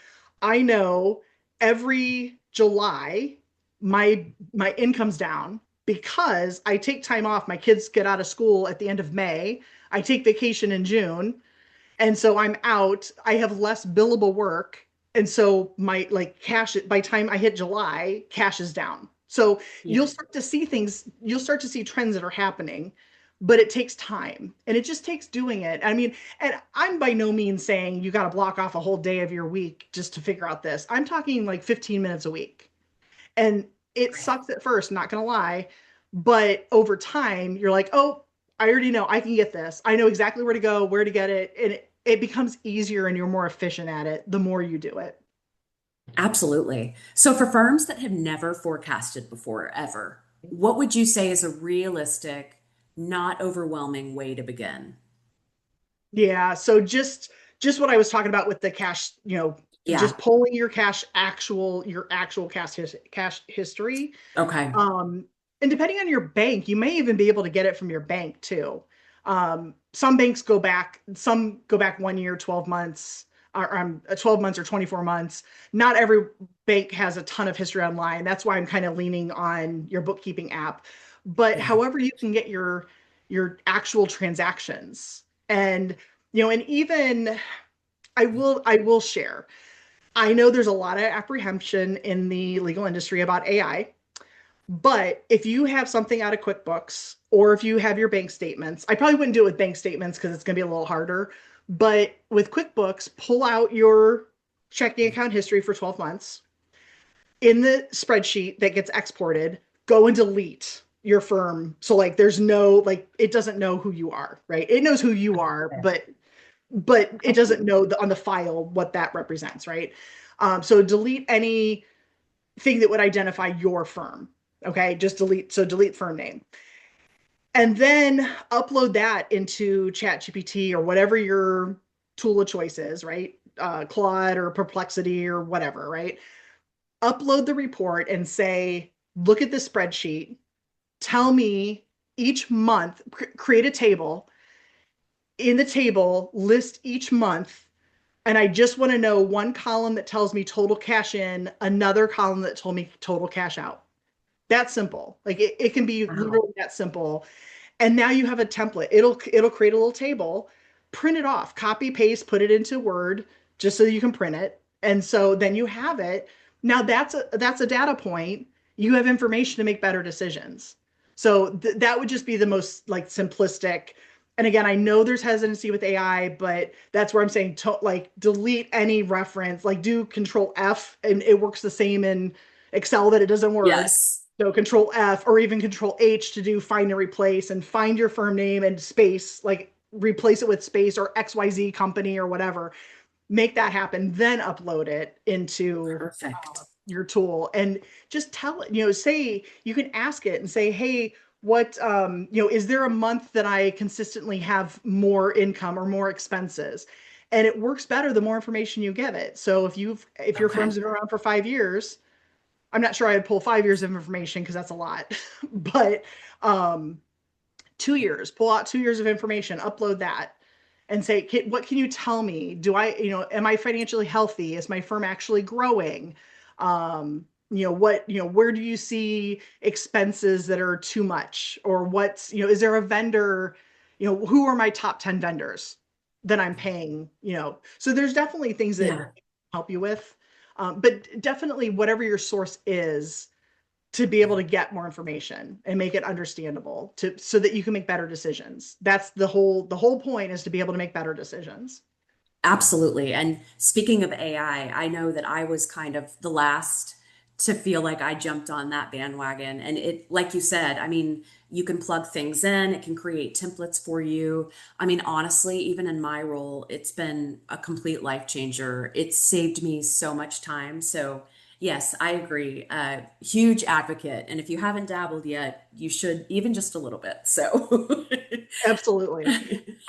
Speaker 2: I know every July my income's down. because I take time off. My kids get out of school at the end of May. I take vacation in June. And so I'm out. I have less billable work. And so my like cash by the time I hit July, cash is down. So
Speaker 1: Yeah.
Speaker 2: you'll start to see trends that are happening, but it takes time and it just takes doing it. I mean, and I'm by no means saying you got to block off a whole day of your week just to figure out this. I'm talking like 15 minutes a week. And it
Speaker 1: Right.
Speaker 2: sucks at first, not gonna lie, but over time, you're like, oh, I already know I can get this. I know exactly where to go, where to get it, and it becomes easier and you're more efficient at it the more you do it.
Speaker 1: Absolutely. So for firms that have never forecasted before, ever, what would you say is a realistic, not overwhelming way to begin?
Speaker 2: Yeah, so just what I was talking about with the cash,
Speaker 1: Yeah.
Speaker 2: just pulling your actual cash history.
Speaker 1: Okay.
Speaker 2: Um, and depending on your bank, you may even be able to get it from your bank too. Some go back 1 year, 12 months, or 12 months or 24 months. Not every bank has a ton of history online. That's why I'm kind of leaning on your bookkeeping app. But
Speaker 1: Yeah.
Speaker 2: however you can get your actual transactions. And and even I will share. I know there's a lot of apprehension in the legal industry about AI. But if you have something out of QuickBooks or if you have your bank statements, I probably wouldn't do it with bank statements because it's going to be a little harder. But with QuickBooks, pull out your checking account history for 12 months. In the spreadsheet that gets exported, go and delete your firm. So like there's no like it doesn't know who you are, right? It knows who you are, but it doesn't know on the file what that represents, right? So delete anything that would identify your firm. Okay, just delete firm name. And then upload that into ChatGPT or whatever your tool of choice is, right? Claude or Perplexity or whatever, right? Upload the report and say, look at this spreadsheet. Tell me each month, create a table. In the table, list each month. And I just want to know one column that tells me total cash in, another column that told me total cash out. That simple. Like it can be
Speaker 1: Wow.
Speaker 2: literally that simple. And now you have a template. It'll create a little table, print it off, copy paste, put it into Word just so you can print it. And so then you have it. Now that's a data point. You have information to make better decisions. So that would just be the most like simplistic. And again, I know there's hesitancy with AI, but that's where I'm saying like delete any reference, like do Control F, and it works the same in Excel that it does in Word.
Speaker 1: Yes.
Speaker 2: So Control F or even Control H to do find and replace and find your firm name and space, like replace it with space or XYZ company or whatever. Make that happen, then upload it into
Speaker 1: Perfect.
Speaker 2: your tool and just tell it, say you can ask it and say, hey, what is there a month that I consistently have more income or more expenses? And it works better the more information you give it. So if your
Speaker 1: Okay.
Speaker 2: firm's been around for 5 years, I'm not sure I'd pull 5 years of information because that's a lot, but um, 2 years, pull out 2 years of information, upload that, and say, what can you tell me? Am I financially healthy? Is my firm actually growing? Where do you see expenses that are too much? Or is there a vendor, who are my top 10 vendors that I'm paying? So there's definitely things that
Speaker 1: Yeah.
Speaker 2: help you with. But definitely whatever your source is to be able to get more information and make it understandable so that you can make better decisions. That's the whole point is to be able to make better decisions.
Speaker 1: Absolutely. And speaking of AI, I know that I was kind of the last to feel like I jumped on that bandwagon. And it, like you said, I mean, you can plug things in, it can create templates for you. I mean, honestly, even in my role, it's been a complete life changer. It's saved me so much time. So, yes, I agree. Huge advocate. And if you haven't dabbled yet, you should, even just a little bit. So,
Speaker 2: Absolutely.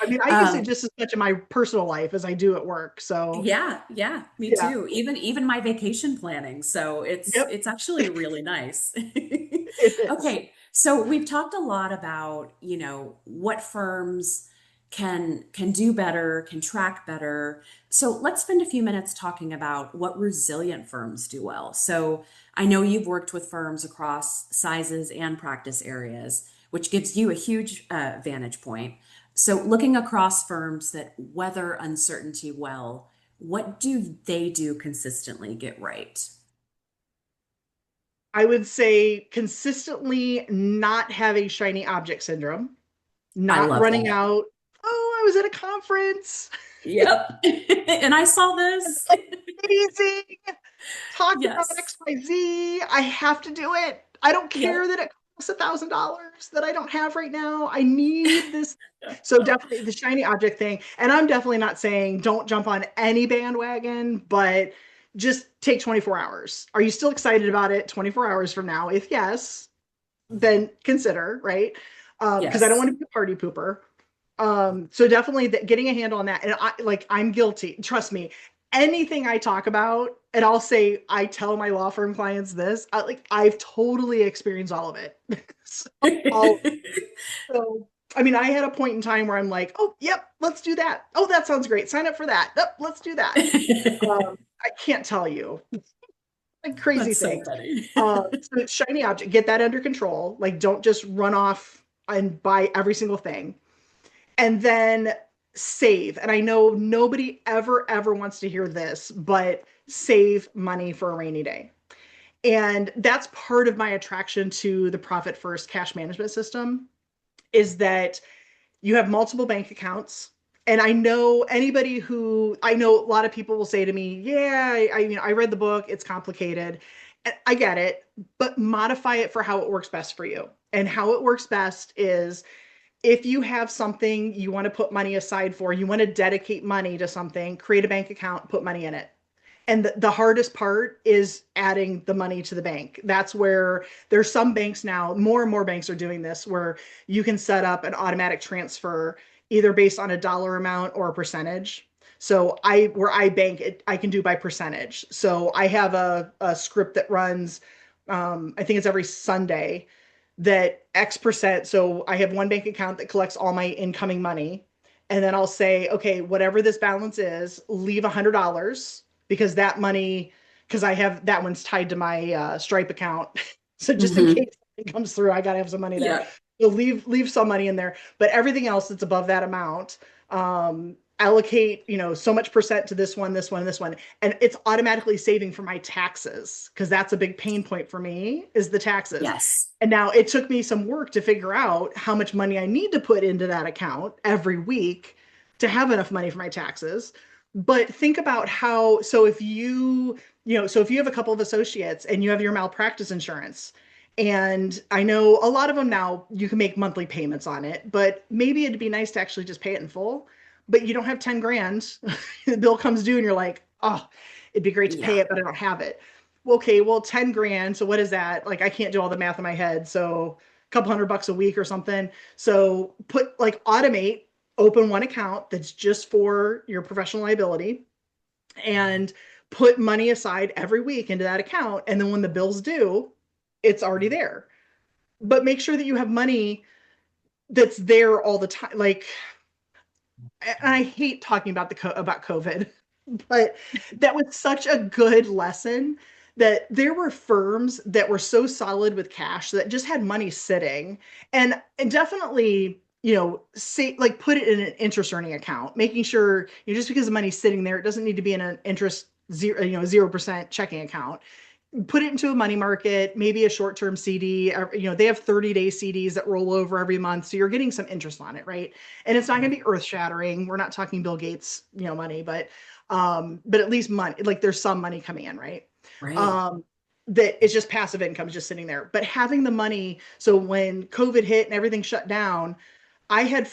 Speaker 2: I mean, I use it
Speaker 1: um,
Speaker 2: just as much in my personal life as I do at work. So
Speaker 1: yeah, yeah, me
Speaker 2: yeah,
Speaker 1: too. Even my vacation planning. So
Speaker 2: yep,
Speaker 1: it's actually really nice.
Speaker 2: it is.
Speaker 1: Okay, so we've talked a lot about, what firms can do better, can track better. So let's spend a few minutes talking about what resilient firms do well. So I know you've worked with firms across sizes and practice areas, which gives you a huge vantage point. So looking across firms that weather uncertainty well, what do they do consistently get right?
Speaker 2: I would say consistently not having shiny object syndrome,
Speaker 1: I
Speaker 2: not
Speaker 1: love
Speaker 2: running
Speaker 1: that.
Speaker 2: out. Oh, I was at a conference.
Speaker 1: Yep. And I saw this.
Speaker 2: Amazing. Talked about
Speaker 1: Yes.
Speaker 2: XYZ. I have to do it. I don't care
Speaker 1: Yep.
Speaker 2: that it costs $1,000 that I don't have right now. I need this. So definitely the shiny object thing. And I'm definitely not saying don't jump on any bandwagon, but just take 24 hours. Are you still excited about it 24 hours from now? If yes, then consider, right? Because I don't want
Speaker 1: Yes.
Speaker 2: to be a party pooper. So definitely getting a handle on that. And I'm guilty. Trust me. Anything I talk about, and I'll say I tell my law firm clients this, I've totally experienced all of it. So, all so I mean, I had a point in time where I'm like, oh, yep, let's do that. Oh, that sounds great. Sign up for that. Yep, let's do that. I can't tell you like crazy
Speaker 1: That's so
Speaker 2: things.
Speaker 1: funny.
Speaker 2: So shiny object, get that under control. Like, don't just run off and buy every single thing. And then save. And I know nobody ever wants to hear this, but save money for a rainy day. And that's part of my attraction to the profit first cash management system is that you have multiple bank accounts. And I know a lot of people will say to me, yeah, I read the book, it's complicated. And I get it, but modify it for how it works best for you. And how it works best is if you have something you want to put money aside for, you want to dedicate money to something, create a bank account, put money in it. And the hardest part is adding the money to the bank. That's where there's some banks now, more and more banks are doing this, where you can set up an automatic transfer either based on a dollar amount or a percentage. So where I bank it, I can do by percentage. So I have a script that runs, I think it's every Sunday that X percent. So I have one bank account that collects all my incoming money. And then I'll say, okay, whatever this balance is, leave $100 because that money, because I have that one's tied to my Stripe account. So just in
Speaker 1: Hmm.
Speaker 2: case it comes through, I got to have some money there.
Speaker 1: Yeah.
Speaker 2: So leave some money in there, but everything else that's above that amount, allocate, so much percent to this one, this one, this one. And it's automatically saving for my taxes because that's a big pain point for me is the taxes.
Speaker 1: Yes.
Speaker 2: And now it took me some work to figure out how much money I need to put into that account every week to have enough money for my taxes. But think about how, so if so if you have a couple of associates and you have your malpractice insurance, and I know a lot of them now you can make monthly payments on it, but maybe it'd be nice to actually just pay it in full. But you don't have 10 grand. The bill comes due and you're like, oh, it'd be great to pay
Speaker 1: Yeah.
Speaker 2: it, but I don't have it. Okay, well, 10 grand. So what is that? Like, I can't do all the math in my head. So a couple $100 a week or something. So automate, open one account that's just for your professional liability and put money aside every week into that account. And then when the bill's due, it's already there. But make sure that you have money that's there all the time. Like, and I hate talking about about COVID, but that was such a good lesson that there were firms that were so solid with cash that just had money sitting and definitely say like put it in an interest earning account, making sure just because the money's sitting there, it doesn't need to be in an interest 0% checking account. Put it into a money market, maybe a short-term CD. They have 30-day CDs that roll over every month, so you're getting some interest on it, right? And it's not going to be earth-shattering. We're not talking Bill Gates, money, but at least money, like there's some money coming in, right?
Speaker 1: Right.
Speaker 2: Um, that it's just passive income, just sitting there. But having the money, so when COVID hit and everything shut down, I had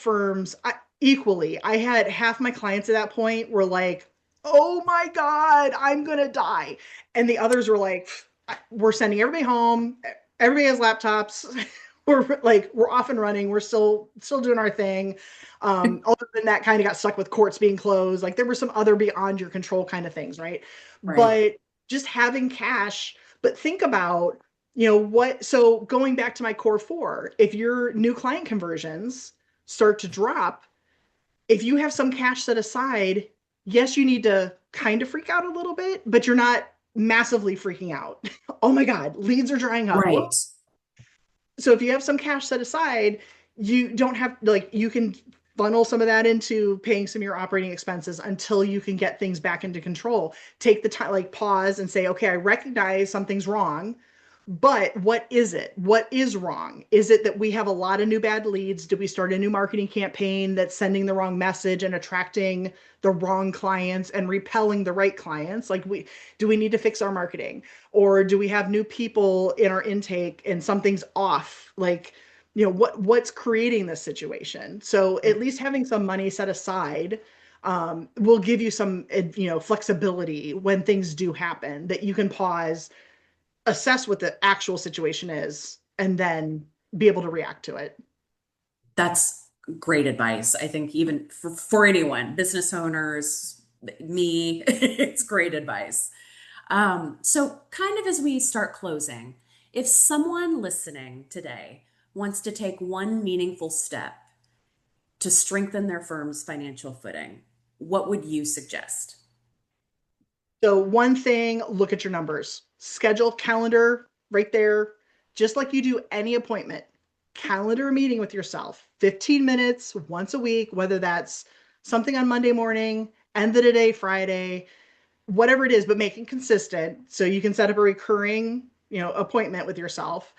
Speaker 2: equally. I had half my clients at that point were like, "Oh my God, I'm gonna die," and the others were like, "We're sending everybody home. Everybody has laptops. we're off and running. We're still doing our thing." Other than that, kind of got stuck with courts being closed. Like there were some other beyond your control kind of things, right?
Speaker 1: Right.
Speaker 2: But just having cash. But think about what. So going back to my core four, if your new client conversions start to drop, If you have some cash set aside, yes, you need to kind of freak out a little bit, but you're not massively freaking out. Oh my God, leads are drying up. Whoop.
Speaker 1: Right.
Speaker 2: So if you have some cash set aside, you don't have like you can funnel some of that into paying some of your operating expenses until you can get things back into control. Take the time, like pause and say, okay, I recognize something's wrong, but what is it? What is wrong? Is it that we have a lot of new bad leads? Did we start a new marketing campaign that's sending the wrong message and attracting the wrong clients and repelling the right clients? Like we need to fix our marketing? Or do we have new people in our intake and something's off? Like, what's creating this situation? So at least having some money set aside will give you some, flexibility when things do happen that you can pause, assess what the actual situation is, and then be able to react to it.
Speaker 1: That's great advice. I think even for anyone, business owners, me, it's great advice. So, kind of as we start closing, if someone listening today wants to take one meaningful step to strengthen their firm's financial footing, what would you suggest?
Speaker 2: So, one thing, look at your numbers, schedule calendar right there, just like you do any appointment. Calendar a meeting with yourself, 15 minutes once a week, whether that's something on Monday morning, end of the day, Friday, whatever it is, but make it consistent so you can set up a recurring, appointment with yourself,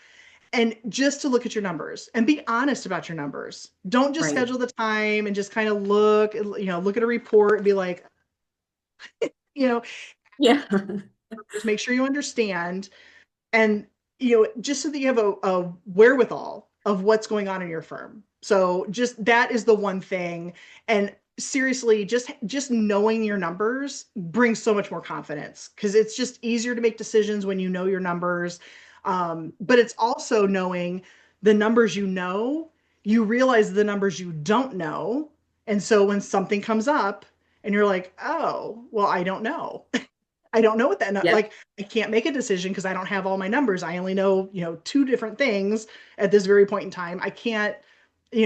Speaker 2: and just to look at your numbers and be honest about your numbers. Don't just
Speaker 1: Right.
Speaker 2: schedule the time and just kind of look at a report and be like, you know,
Speaker 1: Yeah.
Speaker 2: just make sure you understand, and just so that you have a wherewithal of what's going on in your firm. So just that is the one thing. And seriously, just knowing your numbers brings so much more confidence, because it's just easier to make decisions when you know your numbers. But it's also knowing the numbers, you realize the numbers you don't know. And so when something comes up and you're like, oh, well, I don't know what that,
Speaker 1: Yep.
Speaker 2: like, I can't make a decision because I don't have all my numbers. I only know, two different things at this very point in time. I can't,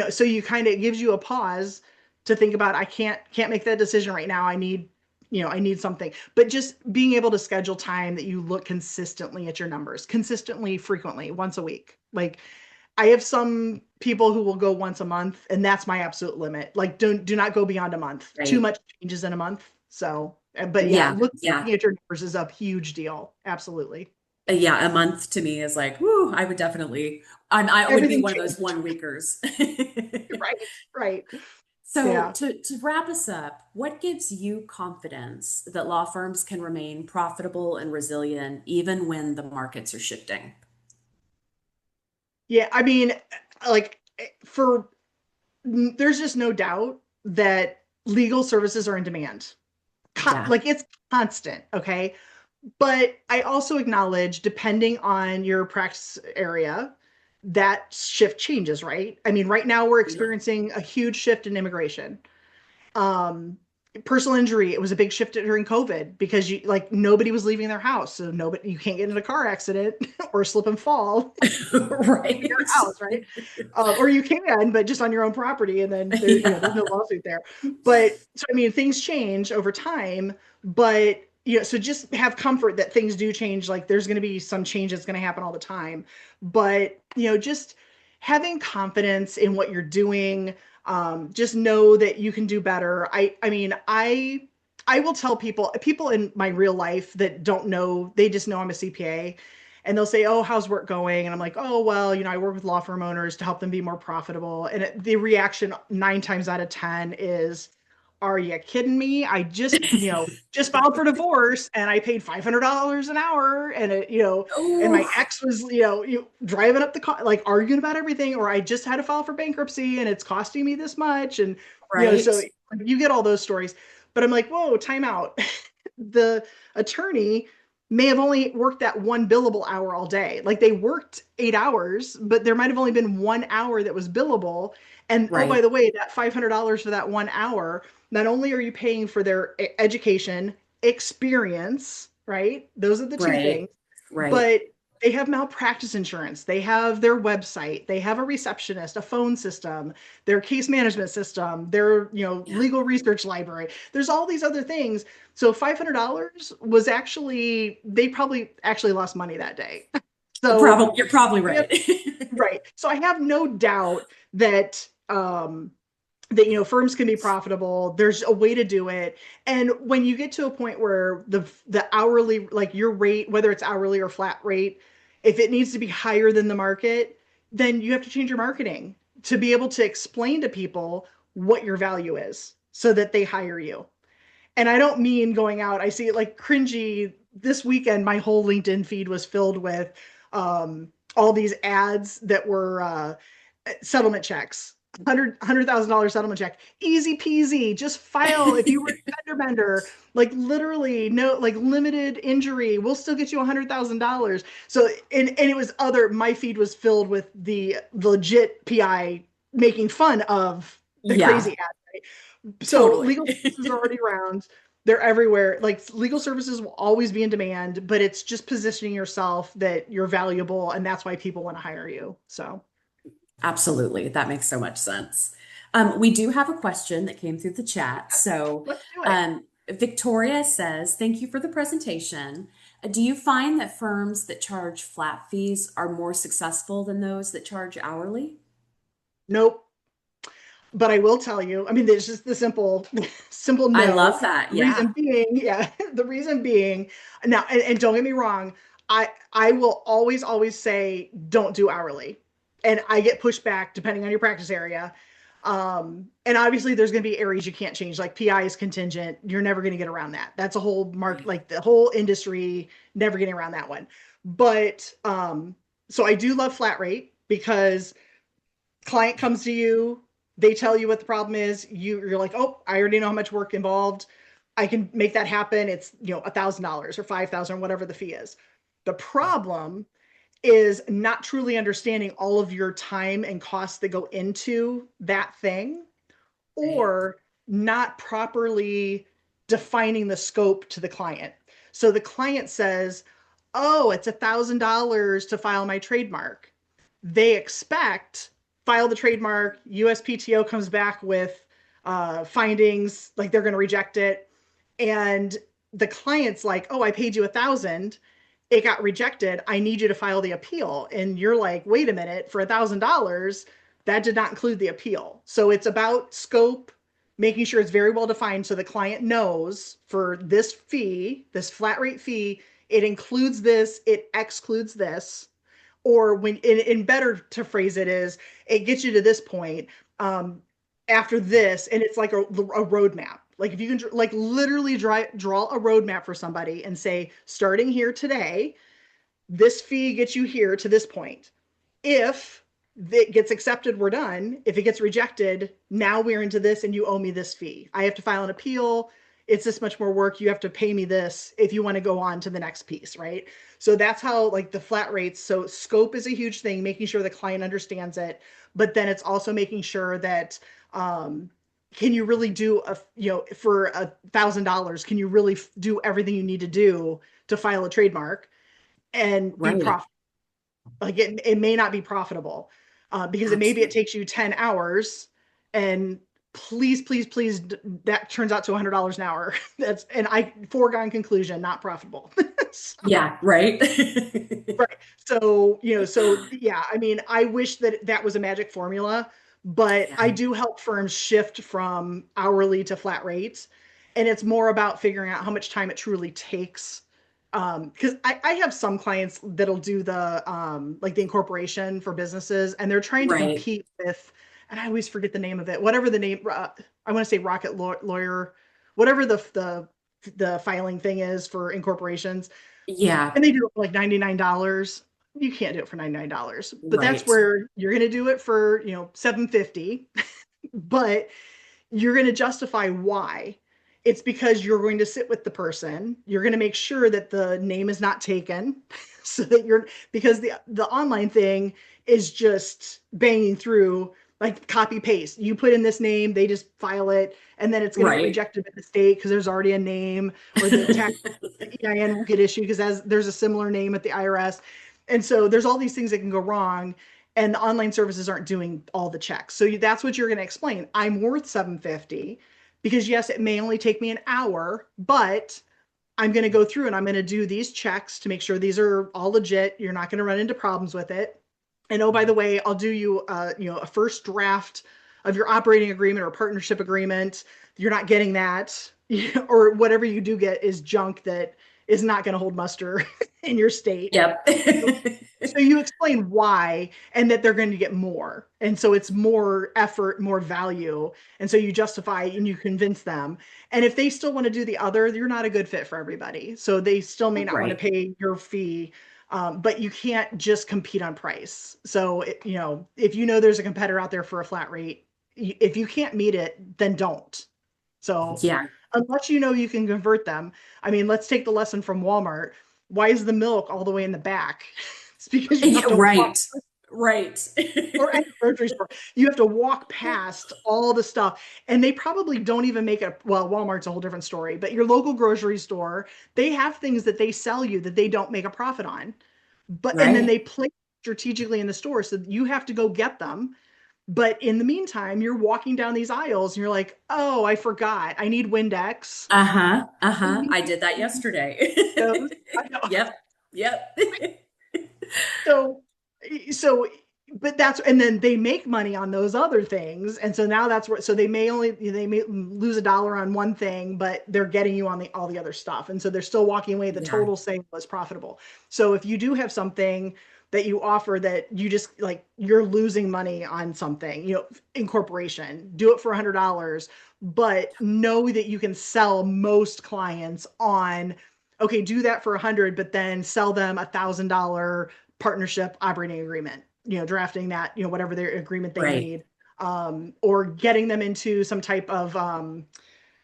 Speaker 2: so you kind of, it gives you a pause to think about, I can't make that decision right now. I need something. But just being able to schedule time that you look consistently at your numbers, consistently, frequently, once a week. Like, I have some people who will go once a month, and that's my absolute limit. Like, do not go beyond a month. Too
Speaker 1: Right.
Speaker 2: much changes in a month. So, but yeah,
Speaker 1: Yeah.
Speaker 2: looking
Speaker 1: Yeah.
Speaker 2: at your numbers is a huge deal. Absolutely.
Speaker 1: Yeah. A month to me is like, whoo, I would definitely, I would be
Speaker 2: Everything
Speaker 1: one of those
Speaker 2: changed.
Speaker 1: 1 weekers.
Speaker 2: Right. Right.
Speaker 1: So,
Speaker 2: Yeah.
Speaker 1: to wrap us up, what gives you confidence that law firms can remain profitable and resilient even when the markets are shifting?
Speaker 2: Yeah. I mean, like, for there's just no doubt that legal services are in demand.
Speaker 1: Yeah.
Speaker 2: Like, it's constant. Okay. But I also acknowledge, depending on your practice area, that shift changes, right? I mean, right now we're
Speaker 1: Yeah.
Speaker 2: experiencing a huge shift in immigration. Um, Personal injury, it was a big shift during COVID because nobody was leaving their house. So you can't get in a car accident or slip and fall in
Speaker 1: Right.
Speaker 2: your house, right? Or you can, but just on your own property, and then there's no
Speaker 1: Yeah.
Speaker 2: lawsuit there. But so I mean, things change over time, but so just have comfort that things do change. Like, there's going to be some change that's going to happen all the time, but just having confidence in what you're doing. Just know that you can do better. I mean, I will tell people in my real life that don't know, they just know I'm a CPA, and they'll say, "Oh, how's work going?" And I'm like, "Oh, well, I work with law firm owners to help them be more profitable." And the reaction 9 times out of 10 is, "Are you kidding me? I just filed for divorce and I paid $500 an hour, and and my
Speaker 1: Oh,
Speaker 2: ex was, driving up the car, like, arguing about everything, or I just had to file for bankruptcy and it's costing me this much." And
Speaker 1: right.
Speaker 2: so you get all those stories, but I'm like, "Whoa, time out." The attorney may have only worked that one billable hour all day. Like, they worked 8 hours, but there might have only been 1 hour that was billable. And oh, by
Speaker 1: Right.
Speaker 2: the way, that $500 for that 1 hour, not only are you paying for their education, experience, right? Those are the two
Speaker 1: Right.
Speaker 2: things.
Speaker 1: Right.
Speaker 2: But They have malpractice insurance. They have their website. They have a receptionist, a phone system, their case management system, their,
Speaker 1: Yeah.
Speaker 2: legal research library. There's all these other things. So $500 was actually, they probably actually lost money that day. So
Speaker 1: Probably, you're probably
Speaker 2: I have,
Speaker 1: right.
Speaker 2: right. So I have no doubt that that firms can be profitable. There's a way to do it. And when you get to a point where the hourly, like your rate, whether it's hourly or flat rate, if it needs to be higher than the market, then you have to change your marketing to be able to explain to people what your value is so that they hire you. And I don't mean going out. I see it like cringy. This weekend my whole LinkedIn feed was filled with all these ads that were settlement checks. $100,000 settlement check, easy peasy. Just file if you were a fender bender, like literally no, like limited injury. We'll still get you $100,000. So and it was other. My feed was filled with the legit PI making fun of the
Speaker 1: Yeah,
Speaker 2: crazy ad. Right? So
Speaker 1: totally.
Speaker 2: legal services are already around. They're everywhere. Like legal services will always be in demand, but it's just positioning yourself that you're valuable, and that's why people want to hire you. So
Speaker 1: Absolutely. That makes so much sense. We do have a question that came through the chat. So,
Speaker 2: let's do it.
Speaker 1: Victoria says, thank you for the presentation. Do you find that firms that charge flat fees are more successful than those that charge hourly?
Speaker 2: Nope. But I will tell you, I mean, there's just the simple
Speaker 1: I
Speaker 2: no.
Speaker 1: love that. Yeah.
Speaker 2: Reason being, yeah, the reason being now, and don't get me wrong, I will always say don't do hourly, and I get pushback depending on your practice area. And obviously there's going to be areas you can't change, like PI is contingent. You're never going to get around that. That's a whole mark,
Speaker 1: Right.
Speaker 2: like the whole industry, never getting around that one. But so I do love flat rate because client comes to you, they tell you what the problem is, you're like, oh, I already know how much work involved, I can make that happen. It's $1,000 or 5,000 or whatever the fee is. The problem is not truly understanding all of your time and costs that go into that thing,
Speaker 1: Right.
Speaker 2: or not properly defining the scope to the client. So the client says, oh, it's $1,000 to file my trademark. They expect file the trademark, USPTO comes back with findings, like they're going to reject it. And the client's like, oh, I paid you 1,000, it got rejected, I need you to file the appeal. And you're like, wait a minute, for $1,000 that did not include the appeal. So it's about scope, making sure it's very well defined so the client knows for this fee, this flat rate fee, it includes this, it excludes this. Or when in better to phrase it is, it gets you to this point, after this, and it's like a roadmap. Like if you can like literally draw a roadmap for somebody and say, starting here today, this fee gets you here to this point. If it gets accepted, we're done. If it gets rejected, now we're into this and you owe me this fee. I have to file an appeal. It's this much more work. You have to pay me this if you want to go on to the next piece, right? So that's how like the flat rates. So scope is a huge thing, making sure the client understands it, but then it's also making sure that can you really do for $1,000, can you really do everything you need to do to file a trademark and be
Speaker 1: Right.
Speaker 2: profitable? Like it may not be profitable because maybe it
Speaker 1: Absolutely.
Speaker 2: takes you 10 hours, and please that turns out to $100 an hour. That's and I foregone conclusion, not profitable. So,
Speaker 1: Yeah. Right.
Speaker 2: right. So so yeah, I mean, I wish that that was a magic formula, but I
Speaker 1: Yeah.
Speaker 2: do help firms shift from hourly to flat rates, and it's more about figuring out how much time it truly takes. Because I have some clients that'll do the like the incorporation for businesses, and they're trying to
Speaker 1: Right.
Speaker 2: compete with, and I always forget the name of it, whatever the name, I want to say Rocket Lawyer, whatever the filing thing is for incorporations,
Speaker 1: Yeah.
Speaker 2: and they do it for like $99. You can't do it for $99, but that's
Speaker 1: Right.
Speaker 2: where you're going to do it for 750. But you're going to justify why. It's because you're going to sit with the person. You're going to make sure that the name is not taken so that you're, because the online thing is just banging through, like copy paste. You put in this name, they just file it, and then it's going to get
Speaker 1: Right.
Speaker 2: rejected at the state because there's already a name, or the tax, the EIN will get issued because there's a similar name at the IRS. And so there's all these things that can go wrong, and the online services aren't doing all the checks. So that's what you're going to explain. I'm worth 750 because yes, it may only take me an hour, but I'm going to go through and I'm going to do these checks to make sure these are all legit. You're not going to run into problems with it. And oh, by the way, I'll do you, a first draft of your operating agreement or partnership agreement. You're not getting that, or whatever you do get is junk that is not going to hold muster in your state.
Speaker 1: Yep.
Speaker 2: So you explain why and that they're going to get more. And so it's more effort, more value. And so you justify and you convince them. And if they still want to do the other, you're not a good fit for everybody. So they still may not want to
Speaker 1: Right.
Speaker 2: pay your fee. But you can't just compete on price. So, if you know there's a competitor out there for a flat rate, if you can't meet it, then don't. So,
Speaker 1: Yeah.
Speaker 2: unless you know you can convert them, I mean, let's take the lesson from Walmart. Why is the milk all the way in the back? It's because you
Speaker 1: Yeah,
Speaker 2: have to walk,
Speaker 1: right. Right.
Speaker 2: or any grocery store, you have to walk past all the stuff. And they probably don't even make it. Well, Walmart's a whole different story, but your local grocery store, they have things that they sell you that they don't make a profit on. And then
Speaker 1: Right.
Speaker 2: they place strategically in the store so that you have to go get them. But in the meantime, you're walking down these aisles and you're like, oh, I forgot. I need Windex.
Speaker 1: Uh-huh.
Speaker 2: I
Speaker 1: Uh-huh.
Speaker 2: need
Speaker 1: I did that yesterday.
Speaker 2: those. I know.
Speaker 1: Yep. Yep.
Speaker 2: So, so, but and then they make money on those other things. And so now that's what, so they may lose $1 on one thing, but they're getting you on all the other stuff. And so they're still walking away. The
Speaker 1: Yeah.
Speaker 2: total sale is profitable. So if you do have something that you offer that you just like, you're losing money on something, incorporation, do it for $100, but know that you can sell most clients on, okay, do that for 100, but then sell them $1,000 partnership operating agreement, drafting that, whatever their agreement they
Speaker 1: Right.
Speaker 2: need, or getting them into some type of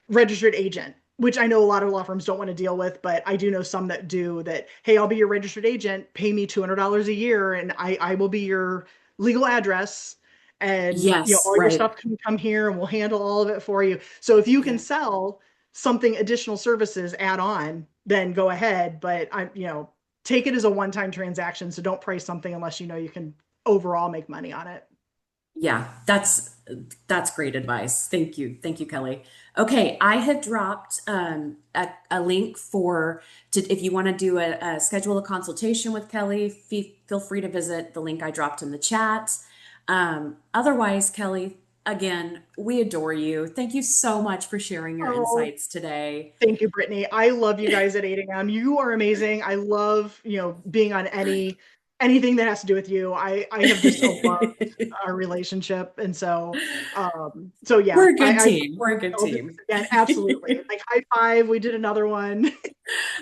Speaker 2: registered agent, which I know a lot of law firms don't want to deal with, but I do know some that do that. Hey, I'll be your registered agent, pay me $200 a year, and I will be your legal address. And
Speaker 1: Yes,
Speaker 2: all your
Speaker 1: right.
Speaker 2: stuff can come here and we'll handle all of it for you. So if you can
Speaker 1: Yeah.
Speaker 2: sell something additional services add on, then go ahead. But take it as a one-time transaction. So don't price something unless you know you can overall make money on it.
Speaker 1: Yeah, that's great advice. Thank you. Thank you, Kelly. Okay, I have dropped a link if you want to do schedule a consultation with Kelly, feel free to visit the link I dropped in the chat. Otherwise, Kelly, again, we adore you. Thank you so much for sharing your
Speaker 2: Oh,
Speaker 1: insights today.
Speaker 2: thank you, Brittany. I love you guys at 8 a.m. You are amazing. I love, being on anything that has to do with you. I have just loved our relationship. And so yeah,
Speaker 1: We're a good team. We're a good
Speaker 2: I'll do this
Speaker 1: team.
Speaker 2: again. Absolutely. Like high five. We did another one.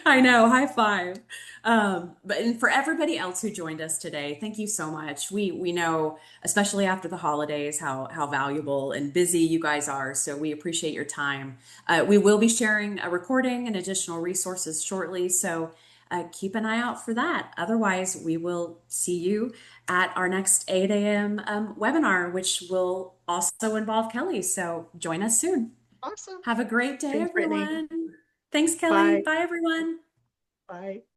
Speaker 1: I know, high five. But and for everybody else who joined us today, thank you so much. We know, especially after the holidays, how valuable and busy you guys are. So we appreciate your time. We will be sharing a recording and additional resources shortly. So keep an eye out for that. Otherwise, we will see you at our next 8 a.m. Webinar, which will also involve Kelly. So join us soon.
Speaker 2: Awesome.
Speaker 1: Have a great day,
Speaker 2: Thanks, Brittany.
Speaker 1: everyone. Thanks, Kelly.
Speaker 2: Bye.
Speaker 1: Bye, everyone.
Speaker 2: Bye.